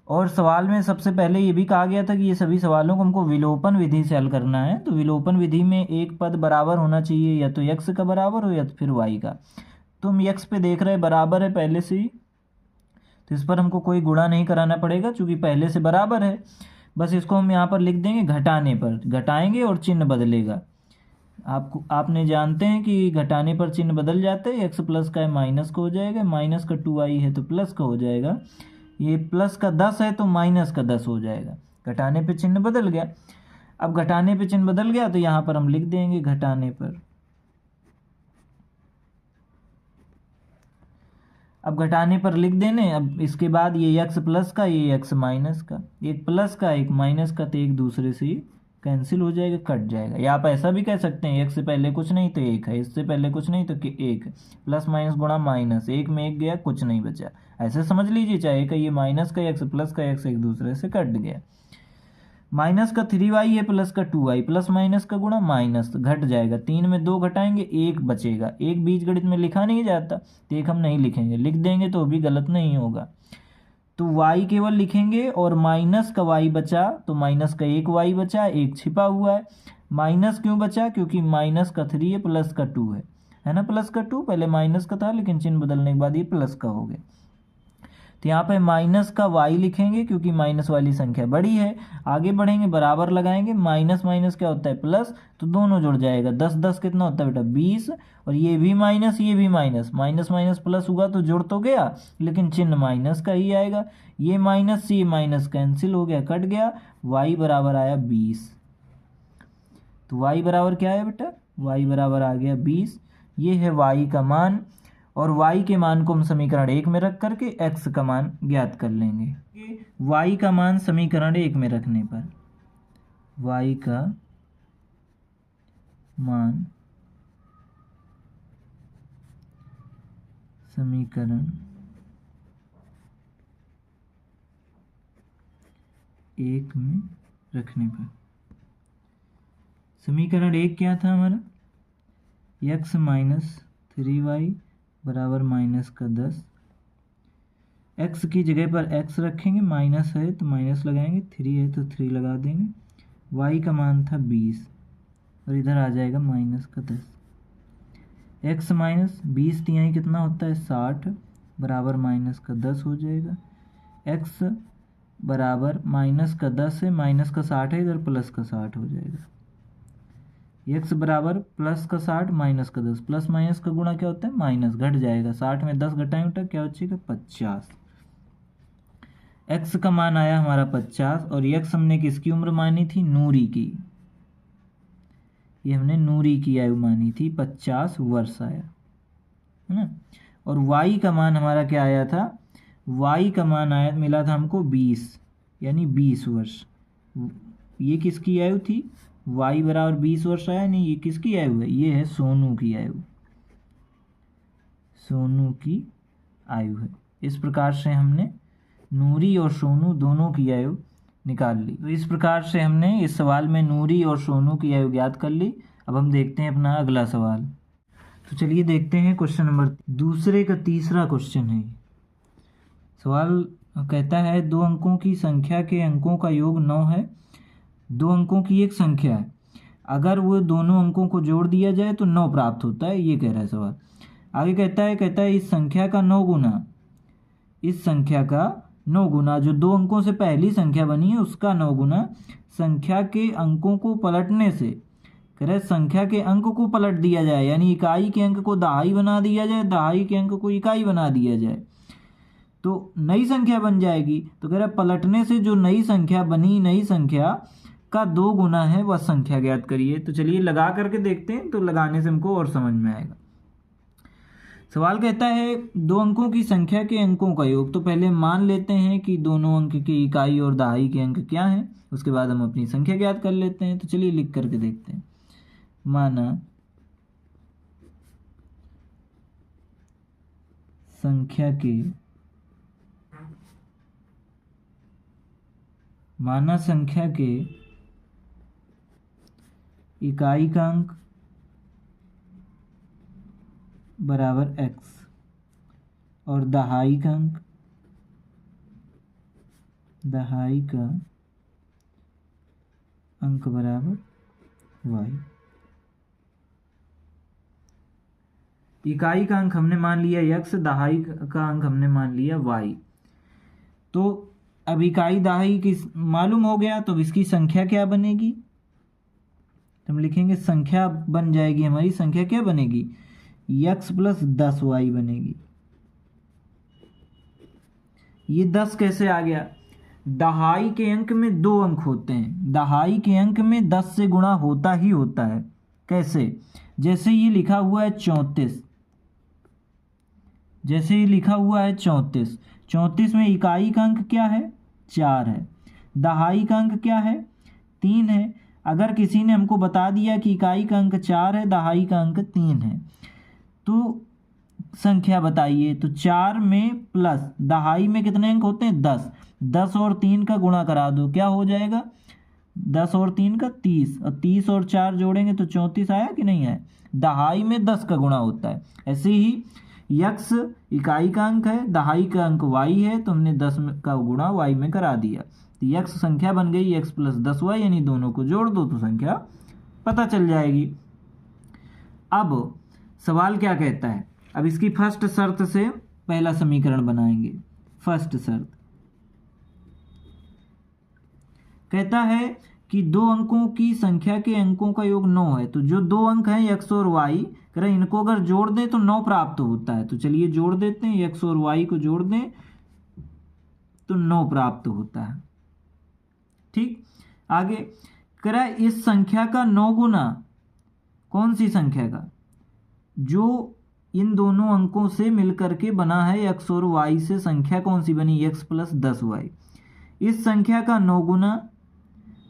और सवाल में सबसे पहले ये भी कहा गया था कि ये सभी सवालों को हमको विलोपन विधि से हल करना है। तो विलोपन विधि में एक पद बराबर होना चाहिए, या तो x का बराबर हो या तो फिर y का। तो हम x पे देख रहे हैं बराबर है पहले से ही, तो इस पर हमको कोई गुणा नहीं कराना पड़ेगा क्योंकि पहले से बराबर है। बस इसको हम यहाँ पर लिख देंगे घटाने पर, घटाएंगे और चिन्ह बदलेगा। आपने जानते हैं कि घटाने पर चिन्ह बदल जाते हैं। x प्लस का है माइनस का हो जाएगा, माइनस का 2i है तो प्लस का हो जाएगा, ये प्लस का 10 है तो माइनस का 10 हो जाएगा। घटाने पे चिन्ह बदल गया। अब घटाने पे चिन्ह बदल गया तो यहाँ पर हम लिख देंगे घटाने पर। अब घटाने पर लिख देने। अब इसके बाद ये x प्लस का, ये x माइनस का, एक प्लस का एक माइनस का, तो एक दूसरे से कैंसिल हो जाएगा, कट जाएगा। या आप ऐसा भी कह सकते हैं x से पहले कुछ नहीं तो 1 है, इससे पहले कुछ नहीं तो 1 है, प्लस माइनस गुणा माइनस, 1 में 1 गया कुछ नहीं बचा, ऐसे समझ लीजिए। चाहे का ये माइनस का x प्लस का x एक दूसरे से कट गया। माइनस का 3y है प्लस का 2y, प्लस माइनस का गुणा माइनस, घट जाएगा। 3 में 2 घटाएंगे 1 बचेगा। 1 बीजगणित में लिखा नहीं जाता तो 1 हम नहीं लिखेंगे, लिख देंगे तो भी गलत नहीं होगा। तो y केवल लिखेंगे और माइनस का y बचा तो माइनस का 1 y बचा, 1 छिपा हुआ है। माइनस क्यों बचा? क्योंकि माइनस का 3 है प्लस का 2 है ना, प्लस का 2 पहले माइनस का था लेकिन चिन्ह बदलने के बाद ये प्लस का हो गया। तो यहाँ पे माइनस का y लिखेंगे क्योंकि माइनस वाली संख्या बड़ी है। आगे बढ़ेंगे, बराबर लगाएंगे, माइनस माइनस क्या होता है प्लस, तो दोनों जुड़ जाएगा। 10 10 कितना होता है बेटा 20, और ये भी माइनस ये भी माइनस, माइनस माइनस प्लस हुआ तो जुड़ तो गया लेकिन चिन्ह माइनस का ही आएगा। ये माइनस से ये माइनस कैंसिल हो गया, कट गया, y बराबर आया 20। तो y बराबर क्या है बेटा, y बराबर आ गया 20। ये है y का मान, और y के मान को हम समीकरण 1 में रख करके x का मान ज्ञात कर लेंगे। y का मान समीकरण 1 में रखने पर y का मान समीकरण 1 में रखने पर, समीकरण 1 क्या था हमारा, x माइनस 3y बराबर माइनस का 10। x की जगह पर x रखेंगे, माइनस है तो माइनस लगाएंगे, 3 है तो 3 लगा देंगे। y का मान था 20 और इधर आ जाएगा माइनस का 10। x माइनस 20 तिहाई कितना होता है 60 बराबर माइनस का 10 हो जाएगा। x बराबर माइनस का 10 है, माइनस का 60 है, इधर प्लस का 60 हो जाएगा। x बराबर प्लस का 60 माइनस का 10, प्लस माइनस का गुणा क्या होता है माइनस, घट जाएगा। 60 में 10 घटाएंगे क्या बचेगा 50। x का मान आया हमारा 50, और x हमने किसकी उम्र मानी थी, नूरी की। ये हमने नूरी की आयु मानी थी, 50 वर्ष आया है ना। और y का मान हमारा क्या आया था, y का मान आया मिला था हमको 20, यानी 20 वर्ष। ये किसकी आयु थी, y बराबर 20 वर्ष आया, नहीं ये किसकी आयु है, ये है सोनू की आयु, सोनू की आयु है। इस प्रकार से हमने नूरी और सोनू दोनों की आयु निकाल ली। तो इस प्रकार से हमने इस सवाल में नूरी और सोनू की आयु ज्ञात कर ली। अब हम देखते हैं अपना अगला सवाल। तो चलिए देखते हैं क्वेश्चन नंबर दूसरे का तीसरा क्वेश्चन है। सवाल कहता है 2 अंकों की संख्या के अंकों का योग 9 है। 2 अंकों की एक संख्या है, अगर वो दोनों अंकों को जोड़ दिया जाए तो 9 प्राप्त होता है, ये कह रहा है सवाल। आगे कहता है इस संख्या का 9 गुना, इस संख्या का 9 गुना, जो 2 अंकों से पहली संख्या बनी है उसका 9 गुना संख्या के अंकों को पलटने से, कह रहे संख्या के अंक को पलट दिया जाए, यानी इकाई के अंक को दहाई बना दिया जाए, दहाई के अंक को इकाई बना दिया जाए तो नई संख्या बन जाएगी। तो कह रहा है पलटने से जो नई संख्या बनी, नई संख्या का 2 गुना है वह संख्या ज्ञात करिए। तो चलिए लगा करके देखते हैं, तो लगाने से हमको और समझ में आएगा। सवाल कहता है 2 अंकों की संख्या के अंकों का योग। तो पहले मान लेते हैं कि दोनों अंक की इकाई और दहाई के अंक क्या हैं, उसके बाद हम अपनी संख्या ज्ञात कर लेते हैं। तो चलिए लिख करके देखते हैं। माना संख्या के इकाई का अंक बराबर x और दहाई का अंक बराबर y। इकाई का अंक हमने मान लिया x, दहाई का अंक हमने मान लिया y। तो अब इकाई दहाई की मालूम हो गया, तो इसकी संख्या क्या बनेगी, तो हम लिखेंगे संख्या बन जाएगी हमारी, संख्या क्या बनेगी x प्लस 10y बनेगी। ये 10 कैसे आ गया, दहाई के अंक में 2 अंक होते हैं, दहाई के अंक में 10 से गुणा होता ही होता है। कैसे, जैसे ये लिखा हुआ है 34, जैसे ये लिखा हुआ है 34, 34 में इकाई का अंक क्या है 4 है, दहाई का अंक क्या है 3 है। अगर किसी ने हमको बता दिया कि इकाई का अंक 4 है, दहाई का अंक 3 है, तो संख्या बताइए। तो 4 में प्लस दहाई में कितने अंक होते हैं 10, 10 और 3 का गुणा करा दो, क्या हो जाएगा 10 और 3 का 30, और 30 और 4 जोड़ेंगे तो 34 आया कि नहीं आया। दहाई में 10 का गुणा होता है। ऐसे ही x इकाई का अंक है, दहाई का अंक y है, तो हमने 10 का गुणा y में करा दिया, तो x संख्या बन गई x प्लस 10y, यानी दोनों को जोड़ दो तो संख्या पता चल जाएगी। अब सवाल क्या कहता है, अब इसकी फर्स्ट शर्त से पहला समीकरण बनाएंगे। फर्स्ट शर्त कहता है कि दो अंकों की संख्या के अंकों का योग 9 है। तो जो दो अंक हैं x और y, कह रहे इनको अगर जोड़ दें तो 9 प्राप्त होता है। तो चलिए जोड़ देते हैं, x और y को जोड़ दें तो 9 प्राप्त होता है। ठीक, आगे कह रहा है इस संख्या का 9 गुना, कौन सी संख्या का, जो इन दोनों अंकों से मिलकर के बना है x और y से संख्या कौन सी बनी, x प्लस 10y। इस संख्या का 9 गुना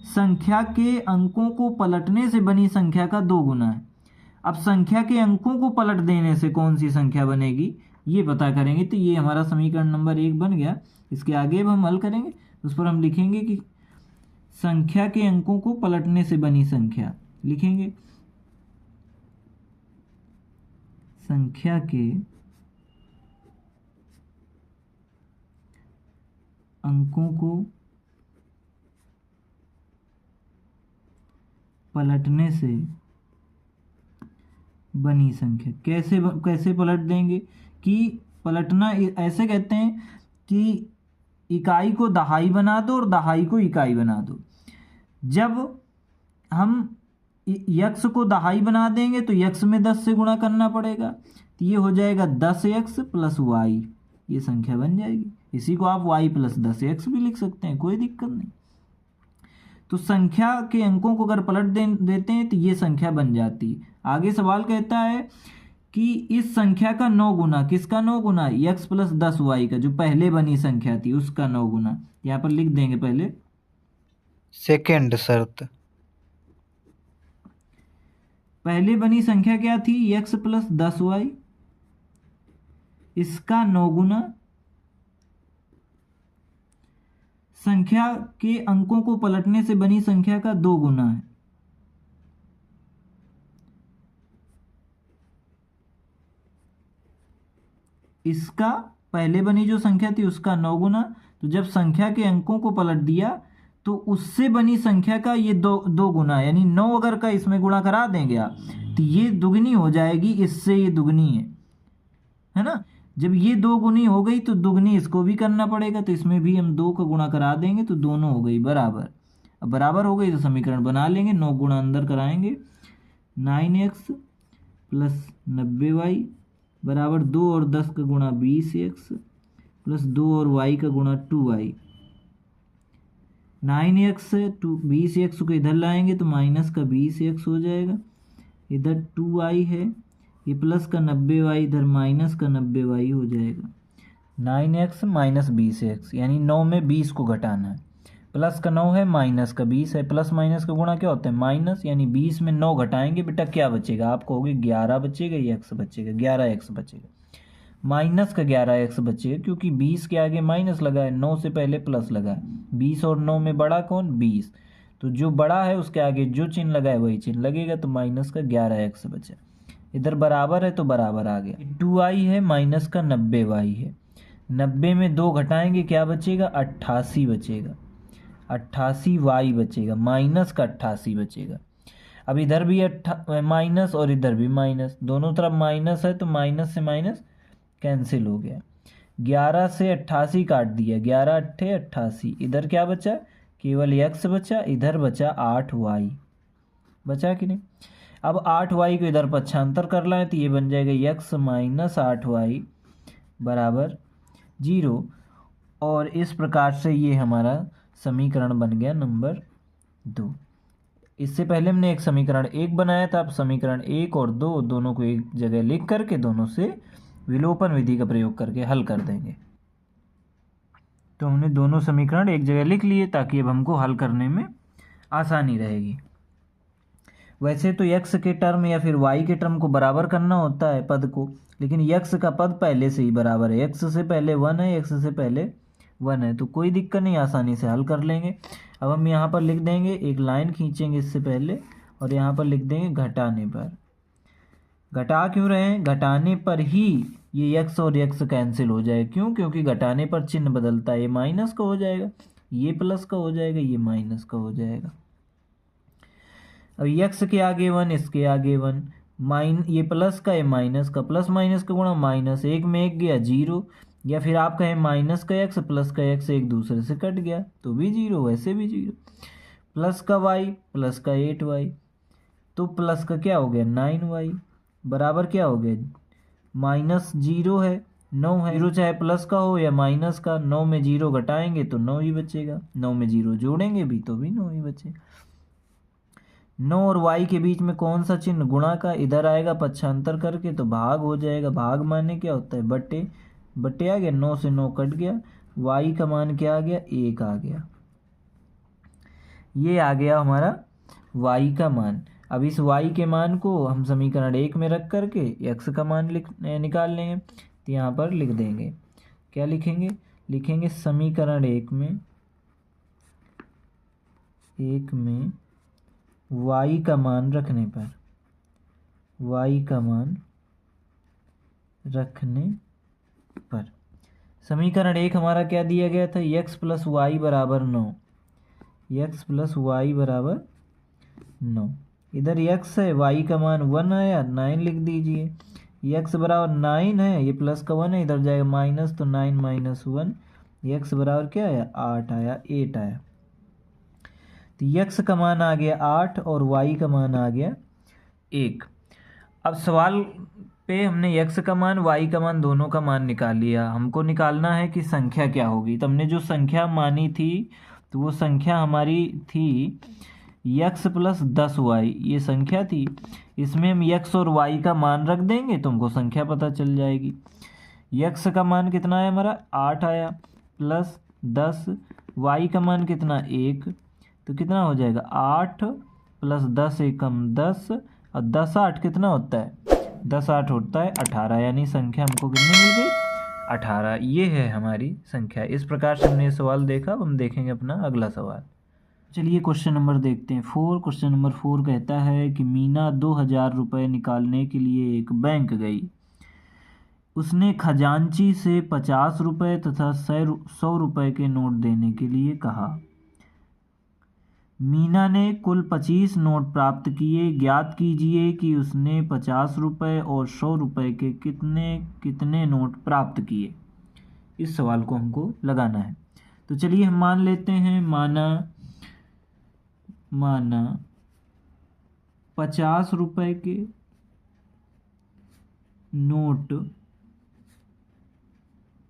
संख्या के अंकों को पलटने से बनी संख्या का 2 गुना है। अब संख्या के अंकों को पलट देने से कौन सी संख्या बनेगी ये पता करेंगे। तो ये हमारा समीकरण नंबर 1 बन गया। इसके आगे अब हम हल करेंगे, उस पर हम लिखेंगे कि संख्या के अंकों को पलटने से बनी संख्या, लिखेंगे संख्या के अंकों को पलटने से बनी संख्या। कैसे पलट देंगे कि पलटना ऐसे कहते हैं कि इकाई को दहाई बना दो और दहाई को इकाई बना दो। जब हम यक्स को दहाई बना देंगे तो यक्स में 10 से गुणा करना पड़ेगा, तो ये हो जाएगा 10x प्लस वाई, ये संख्या बन जाएगी। इसी को आप y प्लस 10x भी लिख सकते हैं, कोई दिक्कत नहीं। तो संख्या के अंकों को अगर पलट देते हैं तो ये संख्या बन जाती है। आगे सवाल कहता है कि इस संख्या का 9 गुना, किसका 9 गुना, x प्लस 10y का, जो पहले बनी संख्या थी उसका 9 गुना। यहाँ पर लिख देंगे पहले सेकेंड शर्त। पहले बनी संख्या क्या थी, x प्लस 10y, इसका 9 गुना संख्या के अंकों को पलटने से बनी संख्या का 2 गुना है। इसका पहले बनी जो संख्या थी उसका 9 गुना। तो जब संख्या के अंकों को पलट दिया तो उससे बनी संख्या का ये दो गुना, यानी 9 अगर का इसमें गुणा करा देंगे आप तो ये दुगनी हो जाएगी, इससे ये दुगनी है ना। जब ये 2 गुनी हो गई तो दुगनी इसको भी करना पड़ेगा, तो इसमें भी हम 2 का गुणा करा देंगे तो दोनों हो गई बराबर। अब बराबर हो गई तो समीकरण बना लेंगे, 9 गुणा अंदर कराएंगे, 9x प्लस 90y बराबर 2 और 10 का गुणा 20x प्लस 2 और y का गुणा 2y। 9x 20x को इधर लाएंगे तो माइनस का 20x हो जाएगा, इधर 2y है, ये प्लस का 90y इधर माइनस का 90y हो जाएगा। 9x माइनस 20x, यानी 9 में 20 को घटाना है। प्लस का 9 है, माइनस का 20 है, प्लस माइनस का गुणा क्या होता है, माइनस, यानी 20 में 9 घटाएंगे बेटा क्या बचेगा, आप कहोगे 11 बचेगा, ये x बचेगा, 11x बचेगा, माइनस का 11x बचेगा, क्योंकि 20 के आगे माइनस लगा है, 9 से पहले प्लस लगा है। 20 और 9 में बड़ा कौन, 20, तो जो बड़ा है उसके आगे जो चिन्ह लगा है वही चिन्ह लगेगा, तो माइनस का 11x बचा। इधर बराबर है तो बराबर आ गया, 2i है, माइनस का 90y है, 90 में 2 घटाएंगे क्या बचेगा, 88 बचेगा, 88y बचेगा, माइनस का 88 बचेगा। अब इधर भी माइनस और इधर भी माइनस, दोनों तरफ माइनस है तो माइनस से माइनस कैंसिल हो गया। 11 से 88 काट दिया, 11 अट्ठे 88, इधर क्या बचा, केवल x बचा, इधर बचा 8y, बचा कि नहीं। अब 8y को इधर पक्षांतर कर लाएं तो ये बन जाएगा x माइनस 8y बराबर 0। और इस प्रकार से ये हमारा समीकरण बन गया नंबर 2। इससे पहले हमने एक समीकरण 1 बनाया था, अब समीकरण 1 और 2 दोनों को एक जगह लिख करके दोनों से विलोपन विधि का प्रयोग करके हल कर देंगे। तो हमने दोनों समीकरण एक जगह लिख लिए ताकि अब हमको हल करने में आसानी रहेगी। वैसे तो x के टर्म या फिर y के टर्म को बराबर करना होता है पद को, लेकिन x का पद पहले से ही बराबर है, x से पहले 1 है, x से पहले 1 है, तो कोई दिक्कत नहीं, आसानी से हल कर लेंगे। अब हम यहाँ पर लिख देंगे, एक लाइन खींचेंगे इससे पहले और यहाँ पर लिख देंगे घटाने पर। घटा क्यों रहे हैं, घटाने पर ही ये x और x कैंसिल हो जाएगा, क्यों, क्योंकि घटाने पर चिन्ह बदलता है, ये माइनस का हो जाएगा, ये प्लस का हो जाएगा, ये माइनस का हो जाएगा। अब x के आगे 1, इसके आगे 1, ये प्लस का, ये माइनस का, प्लस माइनस का गुणा माइनस, 1 में 1 गया 0, या फिर आप कहें माइनस का एक्स प्लस का एक्स एक दूसरे से कट गया तो भी जीरो, वैसे भी जीरो। प्लस का वाई प्लस का 8y, तो प्लस का क्या हो गया 9y, बराबर क्या हो गया माइनस जीरो है 9 है। जीरो चाहे प्लस का हो या माइनस का, 9 में जीरो घटाएंगे तो 9 ही बचेगा, 9 में जीरो जोड़ेंगे भी तो भी 9 ही बचेगा। 9 और y के बीच में कौन सा चिन्ह गुणा का, इधर आएगा पक्षांतर करके तो भाग हो जाएगा। भाग माने क्या होता है बटे, बटे आ गया, 9 से 9 कट गया, y का मान क्या आ गया 1 आ गया। ये आ गया हमारा y का मान। अब इस y के मान को हम समीकरण 1 में रख करके x का मान निकाल लेंगे। तो यहाँ पर लिख देंगे, क्या लिखेंगे, लिखेंगे समीकरण 1 में y का मान रखने पर, y का मान रखने पर समीकरण 1 हमारा क्या दिया गया था, x प्लस वाई बराबर 9, x प्लस वाई बराबर 9। इधर x है, y का मान 1 आया, 9 लिख दीजिए। x बराबर 9 है, ये प्लस का 1 है, इधर जाएगा माइनस, तो 9 माइनस 1, x बराबर क्या आया 8 आया, 8 आया। तो x का मान आ गया 8 और y का मान आ गया 1। अब सवाल पे हमने x का मान y का मान दोनों का मान निकाल लिया। हमको निकालना है कि संख्या क्या होगी। तो हमने जो संख्या मानी थी तो वो संख्या हमारी थी x प्लस 10y, ये संख्या थी। इसमें हम x और y का मान रख देंगे तो हमको संख्या पता चल जाएगी। x का मान कितना है हमारा 8 आया, प्लस 10, y का मान कितना 1, तो कितना हो जाएगा 8 प्लस 10 एकम 10 और 10 8 कितना होता है 10 8 होता है 18, यानी संख्या हमको कितनी मिल गई 18। ये है हमारी संख्या। इस प्रकार से हमने ये सवाल देखा। अब हम देखेंगे अपना अगला सवाल। चलिए क्वेश्चन नंबर देखते हैं 4। क्वेश्चन नंबर 4 कहता है कि मीना 2000 रुपये निकालने के लिए एक बैंक गई। उसने खजांची से 50 रुपये तथा 100 रुपये के नोट देने के लिए कहा। मीना ने कुल 25 नोट प्राप्त किए। ज्ञात कीजिए कि उसने 50 रुपये और 100 रुपये के कितने कितने नोट प्राप्त किए। इस सवाल को हमको लगाना है। तो चलिए हम मान लेते हैं, माना 50 रुपये के नोट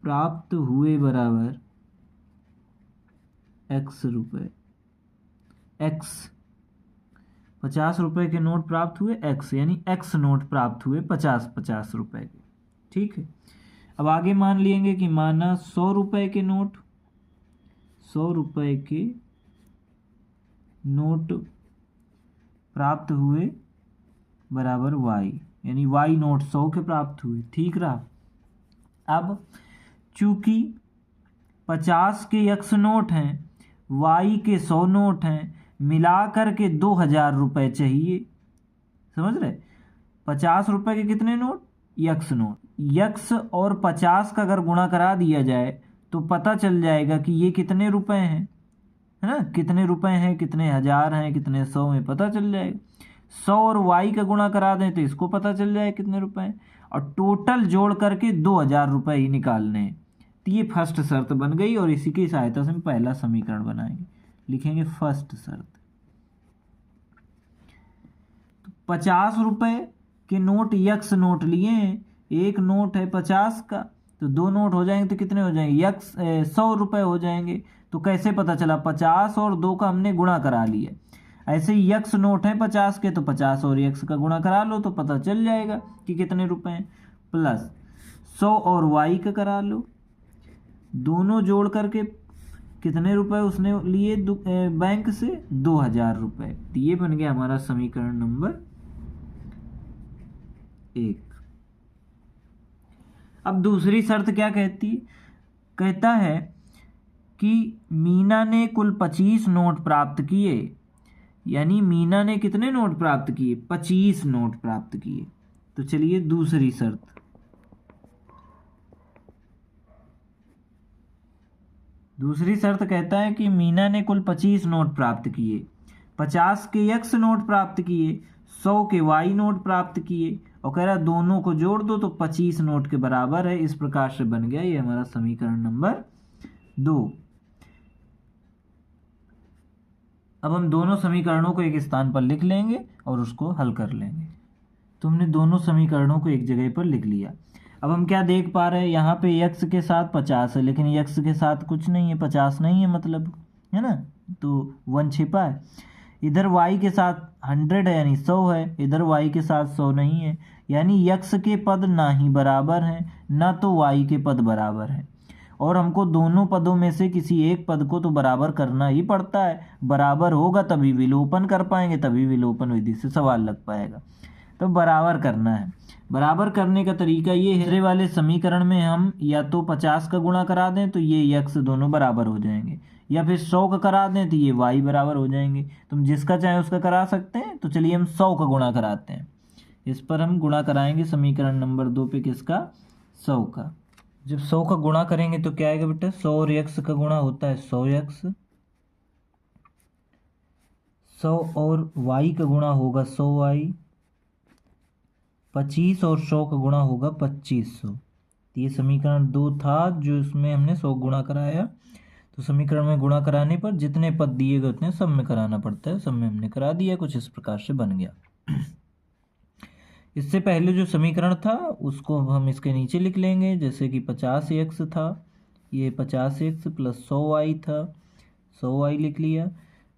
प्राप्त हुए बराबर x रुपये। x 50 रुपये के नोट प्राप्त हुए x, यानी x नोट प्राप्त हुए 50 रुपये के। ठीक है, अब आगे मान लेंगे कि माना 100 रुपये के नोट, 100 रुपये के नोट प्राप्त हुए बराबर y, यानी y नोट 100 के प्राप्त हुए। ठीक रहा। अब चूंकि 50 के x नोट हैं, y के 100 नोट हैं, मिलाकर के 2000 रुपये चाहिए। समझ रहे, 50 रुपये के कितने नोट x नोट, x और 50 का अगर गुणा करा दिया जाए तो पता चल जाएगा कि ये कितने रुपए हैं, है ना, कितने रुपए हैं, कितने हजार हैं, कितने 100 में पता चल जाएगा। 100 और y का गुणा करा दें तो इसको पता चल जाए कितने रुपए हैं, और टोटल जोड़ करके 2000 रुपये ही निकालने हैं। तो ये फर्स्ट शर्त बन गई और इसी की सहायता से हम पहला समीकरण बनाएंगे। लिखेंगे फर्स्ट शर्त। तो 50 रुपये के नोट x नोट लिए हैं, एक नोट है 50 का, तो 2 नोट हो जाएंगे तो कितने हो जाएंगे 100 रुपये हो जाएंगे। तो कैसे पता चला, 50 और 2 का हमने गुणा करा लिया। ऐसे ही x नोट है 50 के, तो 50 और x का गुणा करा लो तो पता चल जाएगा कि कितने रुपए हैं। प्लस 100 और y का करा लो, दोनों जोड़ करके कितने रुपए उसने लिए बैंक से 2000 रुपये। तो ये बन गया हमारा समीकरण नंबर 1। अब दूसरी शर्त क्या कहता है कि मीना ने कुल 25 नोट प्राप्त किए, यानी मीना ने कितने नोट प्राप्त किए 25 नोट प्राप्त किए। तो चलिए दूसरी शर्त, दूसरी शर्त कहता है कि मीना ने कुल 25 नोट प्राप्त किए, 50 के x नोट प्राप्त किए, 100 के y नोट प्राप्त किए और कह रहा है दोनों को जोड़ दो तो 25 नोट के बराबर है। इस प्रकार से बन गया ये हमारा समीकरण नंबर 2। अब हम दोनों समीकरणों को एक स्थान पर लिख लेंगे और उसको हल कर लेंगे। तो हमने दोनों समीकरणों को एक जगह पर लिख लिया। अब हम क्या देख पा रहे हैं, यहाँ पे x के साथ 50 है, लेकिन x के साथ कुछ नहीं है, 50 नहीं है मतलब, है ना, तो 1 छिपा है। इधर y के साथ 100 है यानी 100 है, इधर y के साथ 100 नहीं है, यानी x के पद ना ही बराबर हैं ना तो y के पद बराबर हैं। और हमको दोनों पदों में से किसी एक पद को तो बराबर करना ही पड़ता है। बराबर होगा तभी विलोपन कर पाएंगे, तभी विलोपन विधि से सवाल लग पाएगा। तो बराबर करना है। बराबर करने का तरीका ये है, दूसरे वाले समीकरण में हम या तो 50 का गुणा करा दें तो ये x दोनों बराबर हो जाएंगे, या फिर 100 का करा दें तो ये y बराबर हो जाएंगे। तुम जिसका चाहे उसका करा सकते हैं। तो चलिए हम 100 का गुणा कराते हैं। इस पर हम गुणा कराएंगे समीकरण नंबर 2 पे, किसका, 100 का। जब 100 का गुणा करेंगे तो क्या आएगा बेटा, 100 और x का गुणा होता है 100x, 100 और y का गुणा होगा 100y, 25 और 100 का गुणा होगा 2500। तो ये समीकरण 2 था जो इसमें हमने 100 गुणा कराया। तो समीकरण में गुणा कराने पर जितने पद दिए गए उतने सब में कराना पड़ता है, सब में हमने करा दिया। कुछ इस प्रकार से बन गया। इससे पहले जो समीकरण था उसको हम इसके नीचे लिख लेंगे, जैसे कि 50x था, ये 50x प्लस 100y था, 100y लिख लिया।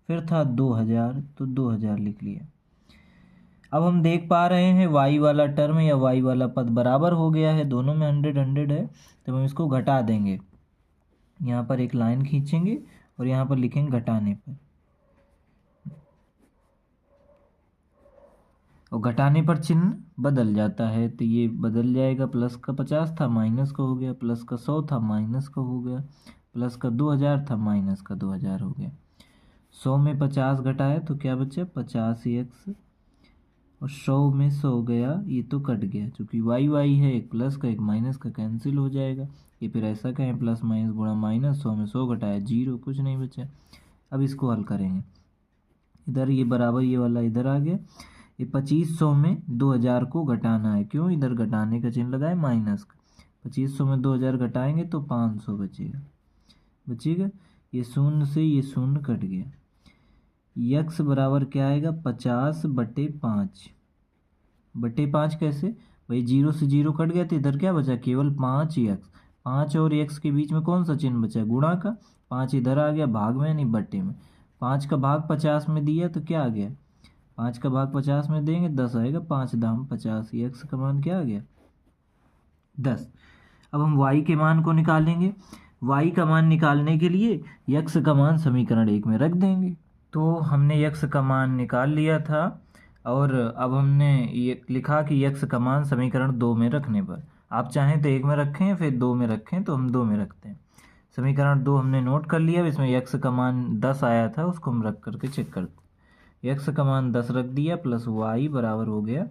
फिर था 2000, तो 2000 लिख लिया। अब हम देख पा रहे हैं y वाला टर्म या y वाला पद बराबर हो गया है, दोनों में 100 100 है। तो हम इसको घटा देंगे, यहाँ पर एक लाइन खींचेंगे और यहाँ पर लिखेंगे घटाने पर, और घटाने पर चिन्ह बदल जाता है। तो ये बदल जाएगा, प्लस का 50 था माइनस का हो गया, प्लस का 100 था माइनस का हो गया, प्लस का 2000 था माइनस का 2000 हो गया। 100 में 50 घटाया तो क्या बचा, 50x, और 100 में 100 गया, ये तो कट गया। चूँकि y है, एक प्लस का एक माइनस का कैंसिल हो जाएगा। ये फिर ऐसा कहें प्लस माइनस गुणा माइनस, 100 में 100 घटाया 0, कुछ नहीं बचा। अब इसको हल करेंगे, इधर ये बराबर ये वाला इधर आ गया। ये 2500 में 2000 को घटाना है, क्यों, इधर घटाने का चिन्ह लगाए माइनस का। 2500 में 2000 घटाएंगे तो 500 बचेगा। ये शून्य से ये शून्य कट गया। x बराबर क्या आएगा, 50/5। बटे 5 कैसे भाई, 0 से 0 कट गया तो इधर क्या बचा, केवल 5x। 5 और x के बीच में कौन सा चिन्ह बचा, गुणा का। 5 इधर आ गया भाग में, नहीं बटे में। 5 का भाग 50 में दिया तो क्या आ गया, 5 का भाग 50 में देंगे 10 आएगा, 5 दाम 50। x का मान क्या आ गया, 10। अब हम y के मान को निकालेंगे। y का मान निकालने के लिए x का मान समीकरण 1 में रख देंगे। तो हमने x का मान निकाल लिया था, और अब हमने ये लिखा कि x का मान समीकरण 2 में रखने पर, आप चाहें तो 1 में रखें फिर 2 में रखें, तो हम 2 में रखते हैं। समीकरण 2 हमने नोट कर लिया। इसमें x का मान 10 आया था, उसको हम रख करके चेक करते हैं। x का मान 10 रख दिया, प्लस y बराबर हो गया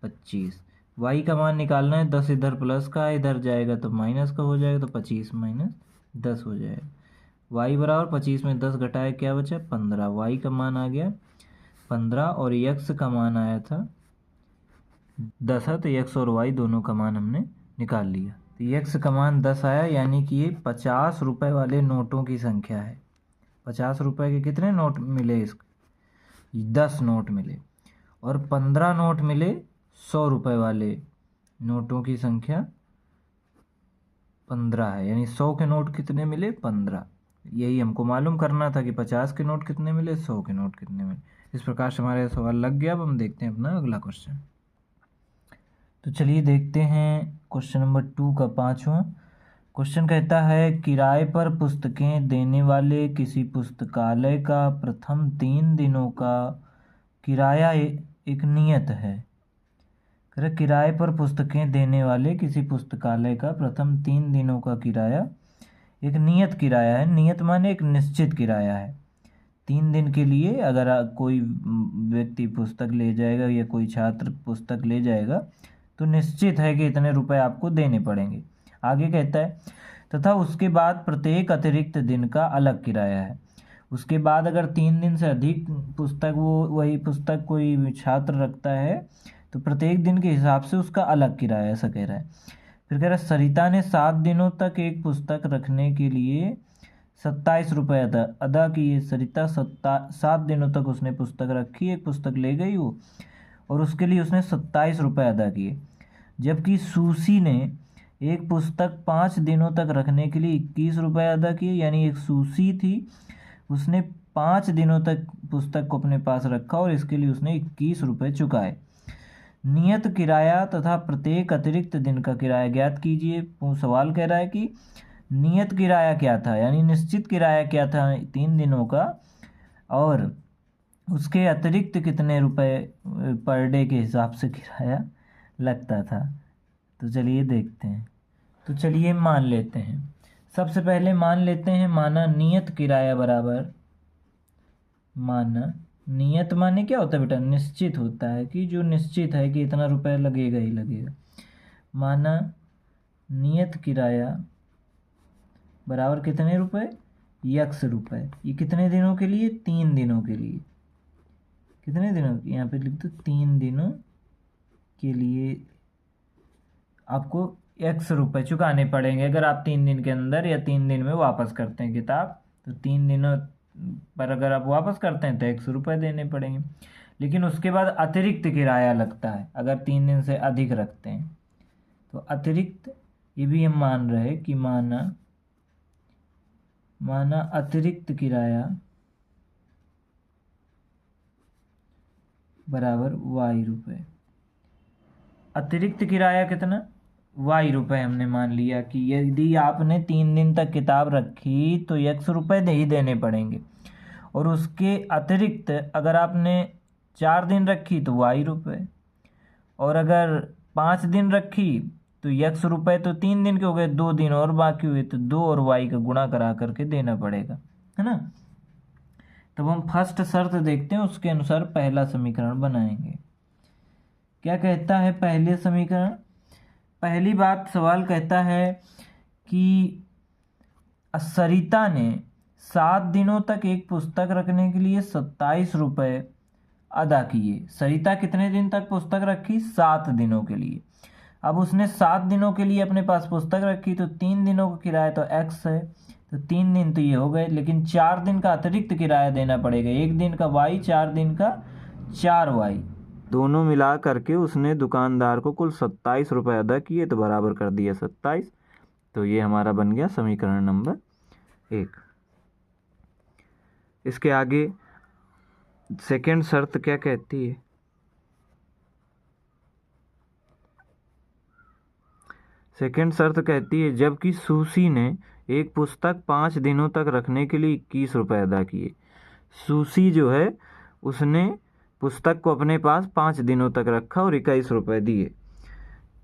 25। y का मान निकालना है, 10 इधर प्लस का है, इधर जाएगा तो माइनस का हो जाएगा, तो 25 माइनस 10 हो जाएगा। y बराबर 25 में 10 घटाए क्या बचा, 15। y का मान आ गया 15, और x का मान आया था 10 है, तो x और y दोनों का मान हमने निकाल लिया। तो x का मान 10 आया, यानी कि ये 50 रुपये वाले नोटों की संख्या है। 50 रुपये के कितने नोट मिले, इसको 10 नोट मिले, और 15 नोट मिले 100 रुपये वाले नोटों की संख्या 15 है। यानी 100 के नोट कितने मिले, 15। यही हमको मालूम करना था कि 50 के नोट कितने मिले, 100 के नोट कितने मिले। इस प्रकार से हमारे सवाल लग गया। अब हम देखते हैं अपना अगला क्वेश्चन। तो चलिए देखते हैं क्वेश्चन नंबर 2 का 5वां क्वेश्चन। कहता है किराए पर पुस्तकें देने वाले किसी पुस्तकालय का प्रथम 3 दिनों का किराया एक नियत है। किराए पर पुस्तकें देने वाले किसी पुस्तकालय का प्रथम 3 दिनों का किराया एक नियत किराया है। नियत माने एक निश्चित किराया है। 3 दिन के लिए अगर कोई व्यक्ति पुस्तक ले जाएगा या कोई छात्र पुस्तक ले जाएगा तो निश्चित है कि इतने रुपए आपको देने पड़ेंगे। आगे कहता है तथा उसके बाद प्रत्येक अतिरिक्त दिन का अलग किराया है। उसके बाद अगर 3 दिन से अधिक पुस्तक वही पुस्तक कोई छात्र रखता है तो प्रत्येक दिन के हिसाब से उसका अलग किराया, ऐसा कह रहा है। फिर कह रहा है सरिता ने 7 दिनों तक एक पुस्तक रखने के लिए 27 रुपये अदा किए। सरिता 7 दिनों तक उसने पुस्तक रखी, एक पुस्तक ले गई वो, और उसके लिए उसने 27 रुपये अदा किए। जबकि सूसी ने एक पुस्तक 5 दिनों तक रखने के लिए 21 रुपये अदा किए। यानी एक सूसी थी, उसने 5 दिनों तक पुस्तक को अपने पास रखा और इसके लिए उसने 21 रुपये चुकाए। नियत किराया तथा प्रत्येक अतिरिक्त दिन का किराया ज्ञात कीजिए। सवाल कह रहा है कि नियत किराया क्या था, यानी निश्चित किराया क्या था 3 दिनों का, और उसके अतिरिक्त कितने रुपए पर डे के हिसाब से किराया लगता था। तो चलिए देखते हैं। तो चलिए मान लेते हैं। सबसे पहले मान लेते हैं, माना नियत किराया बराबर, माना नियत माने क्या होता है बेटा, निश्चित होता है, कि जो निश्चित है कि इतना रुपया लगेगा ही लगेगा। माना नियत किराया बराबर कितने रुपए, x रुपए। ये कितने दिनों के लिए, 3 दिनों के लिए। कितने दिनों, यहाँ पे लिख दो 3 दिनों के लिए आपको x रुपए चुकाने पड़ेंगे। अगर आप 3 दिन के अंदर या 3 दिन में वापस करते हैं किताब, तो 3 दिनों पर अगर आप वापस करते हैं तो x रुपए देने पड़ेंगे। लेकिन उसके बाद अतिरिक्त किराया लगता है अगर 3 दिन से अधिक रखते हैं। तो अतिरिक्त, ये भी हम मान रहे हैं कि माना अतिरिक्त किराया बराबर y रुपए। अतिरिक्त किराया कितना, y रुपए हमने मान लिया कि यदि आपने 3 दिन तक किताब रखी तो x रुपए ही देने पड़ेंगे, और उसके अतिरिक्त अगर आपने 4 दिन रखी तो y रुपए, और अगर 5 दिन रखी तो x रुपए। तो 3 दिन के हो गए, 2 दिन और बाकी हुए, तो 2 और y का गुणा करा करके देना पड़ेगा, है ना। तब हम फर्स्ट शर्त देखते हैं, उसके अनुसार पहला समीकरण बनाएंगे। क्या कहता है पहले समीकरण, पहली बात सवाल कहता है कि सरिता ने 7 दिनों तक एक पुस्तक रखने के लिए 27 रुपये अदा किए। सरिता कितने दिन तक पुस्तक रखी, 7 दिनों के लिए। अब उसने 7 दिनों के लिए अपने पास पुस्तक रखी, तो 3 दिनों का किराया तो x है, तो 3 दिन तो ये हो गए, लेकिन 4 दिन का अतिरिक्त किराया देना पड़ेगा। 1 दिन का y, 4 दिन का 4y, दोनों मिला करके उसने दुकानदार को कुल 27 रुपये अदा किए, तो बराबर कर दिया 27। तो ये हमारा बन गया समीकरण नंबर 1। इसके आगे सेकंड शर्त क्या कहती है, सेकंड शर्त कहती है जबकि सूसी ने एक पुस्तक 5 दिनों तक रखने के लिए 21 रुपये अदा किए। सूसी जो है उसने पुस्तक को अपने पास 5 दिनों तक रखा और 21 रुपये दिए।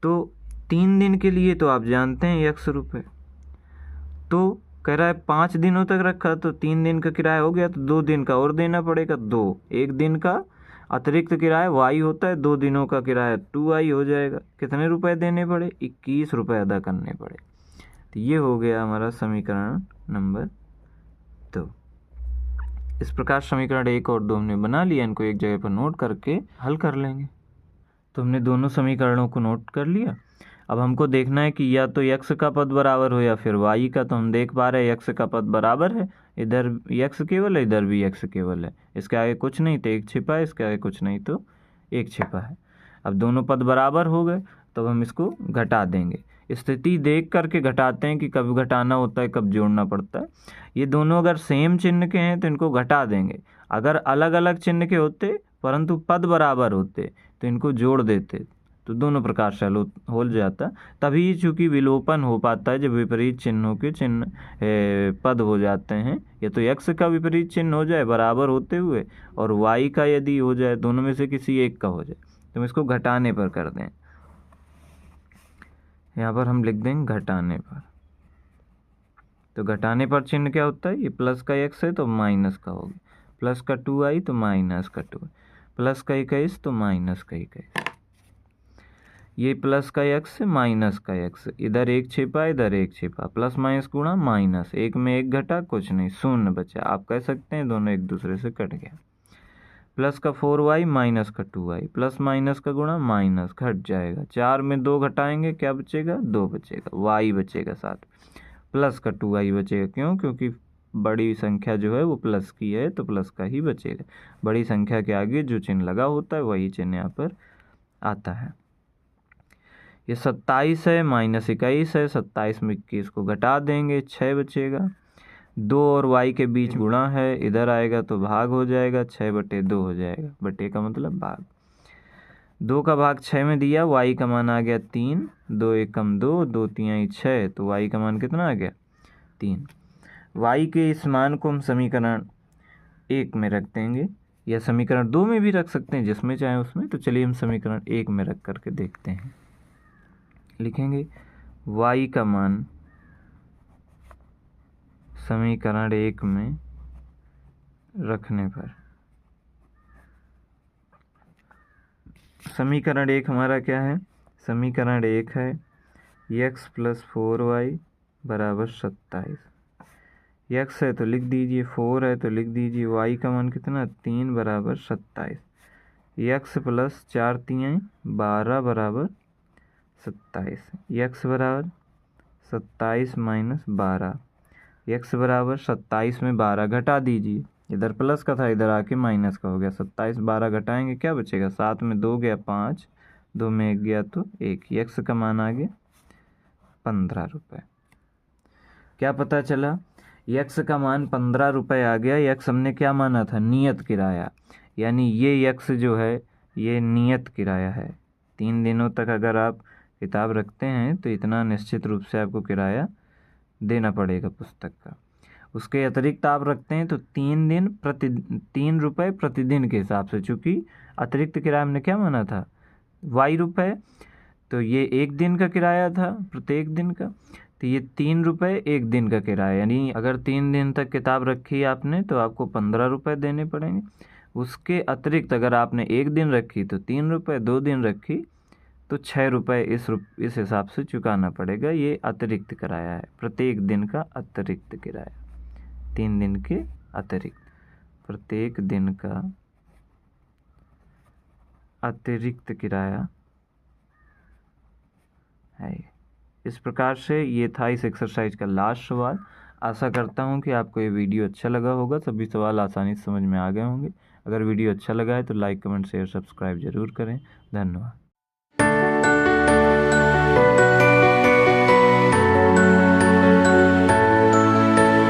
तो 3 दिन के लिए तो आप जानते हैं x रुपये, तो कह रहा है 5 दिनों तक रखा तो 3 दिन का किराया हो गया, तो 2 दिन का और देना पड़ेगा 2। 1 दिन का अतिरिक्त किराया y होता है, 2 दिनों का किराया 2y हो जाएगा। कितने रुपए देने पड़े, 21 रुपये अदा करने पड़े। तो ये हो गया हमारा समीकरण नंबर 2। इस प्रकार समीकरण 1 और 2 हमने बना लिया, इनको एक जगह पर नोट करके हल कर लेंगे। तो हमने दोनों समीकरणों को नोट कर लिया। अब हमको देखना है कि या तो x का पद बराबर हो या फिर y का। तो हम देख पा रहे हैं x का पद बराबर है, इधर x केवल है, इधर भी x केवल है। इसके आगे कुछ नहीं तो 1 छिपा है, इसके आगे कुछ नहीं तो 1 छिपा है। अब दोनों पद बराबर हो गए, तो हम इसको घटा देंगे। स्थिति देख करके घटाते हैं कि कब घटाना होता है, कब जोड़ना पड़ता है। ये दोनों अगर सेम चिन्ह के हैं तो इनको घटा देंगे। अगर अलग अलग चिन्ह के होते परंतु पद बराबर होते तो इनको जोड़ देते, तो दोनों प्रकार से हो जाता। तभी चूंकि विलोपन हो पाता है जब विपरीत चिन्हों के चिन्ह पद हो जाते हैं। या तो x का विपरीत चिन्ह हो जाए बराबर होते हुए, और y का यदि हो जाए, दोनों में से किसी एक का हो जाए, तो हम इसको घटाने पर कर दें। यहाँ पर हम लिख देंगे घटाने पर। तो घटाने पर चिन्ह क्या होता है, ये प्लस का x है तो माइनस का होगा, प्लस का 2i तो माइनस का 2, प्लस का 21 तो माइनस का 21। ये प्लस का x है माइनस का x, इधर 1 छिपा इधर 1 छिपा, प्लस माइनस गुणा माइनस, 1 में 1 घटा कुछ नहीं, 0 बचा। आप कह सकते हैं दोनों एक दूसरे से कट गया। प्लस का 4y माइनस का 2y, प्लस माइनस का गुणा माइनस, घट जाएगा। 4 में 2 घटाएंगे क्या बचेगा, 2 बचेगा, y बचेगा साथ, प्लस का 2y बचेगा। क्यों? क्योंकि बड़ी संख्या जो है वो प्लस की है तो प्लस का ही बचेगा। बड़ी संख्या के आगे जो चिन्ह लगा होता है वही चिन्ह यहाँ पर आता है। ये 27 है माइनस 21 है, 27 में 21 को घटा देंगे, 6 बचेगा। 2 और y के बीच गुणा है, इधर आएगा तो भाग हो जाएगा, 6/2 हो जाएगा। बटे का मतलब भाग। 2 का भाग 6 में दिया, y का मान आ गया 3, 2 एकम 2, 2 तिहाई 6, तो y का मान कितना आ गया 3। y के इस मान को हम समीकरण 1 में रख देंगे, या समीकरण 2 में भी रख सकते हैं, जिसमें चाहे उसमें। तो चलिए हम समीकरण 1 में रख करके देखते हैं। लिखेंगे y का मान समीकरण 1 में रखने पर, समीकरण 1 हमारा क्या है, समीकरण 1 है x + 4y बराबर 27। x है तो लिख दीजिए, 4 है तो लिख दीजिए, y का मान कितना 3 बराबर 27। x + 4 तिहाई 12 बराबर 27। x बराबर 27 माइनस 12, x बराबर 27 में 12 घटा दीजिए, इधर प्लस का था इधर आके माइनस का हो गया। 27 12 घटाएंगे क्या बचेगा, 7 में 2 गया 5, 2 में 1 गया तो 1। x का मान आ गया 15 रुपये। क्या पता चला, x का मान 15 रुपये आ गया। x हमने क्या माना था, नियत किराया, यानी ये x जो है ये नियत किराया है। 3 दिनों तक अगर आप किताब रखते हैं तो इतना निश्चित रूप से आपको किराया देना पड़ेगा पुस्तक का। उसके अतिरिक्त आप रखते हैं तो 3 रुपये प्रतिदिन के हिसाब से, चूँकि अतिरिक्त किराया हमने क्या माना था y रुपये, तो ये 1 दिन का किराया था प्रत्येक दिन का, तो ये 3 रुपये 1 दिन का किराया। यानी अगर 3 दिन तक किताब रखी आपने तो आपको 15 रुपये देने पड़ेंगे। उसके अतिरिक्त अगर आपने 1 दिन रखी तो 3 रुपये, 2 दिन रखी तो 6 रुपये इस हिसाब से चुकाना पड़ेगा। ये अतिरिक्त किराया है, प्रत्येक दिन का अतिरिक्त किराया, 3 दिन के अतिरिक्त, प्रत्येक दिन का अतिरिक्त किराया है। इस प्रकार से ये था इस एक्सरसाइज का लास्ट सवाल। आशा करता हूँ कि आपको ये वीडियो अच्छा लगा होगा, सभी सवाल आसानी से समझ में आ गए होंगे। अगर वीडियो अच्छा लगा है तो लाइक कमेंट शेयर सब्सक्राइब जरूर करें। धन्यवाद।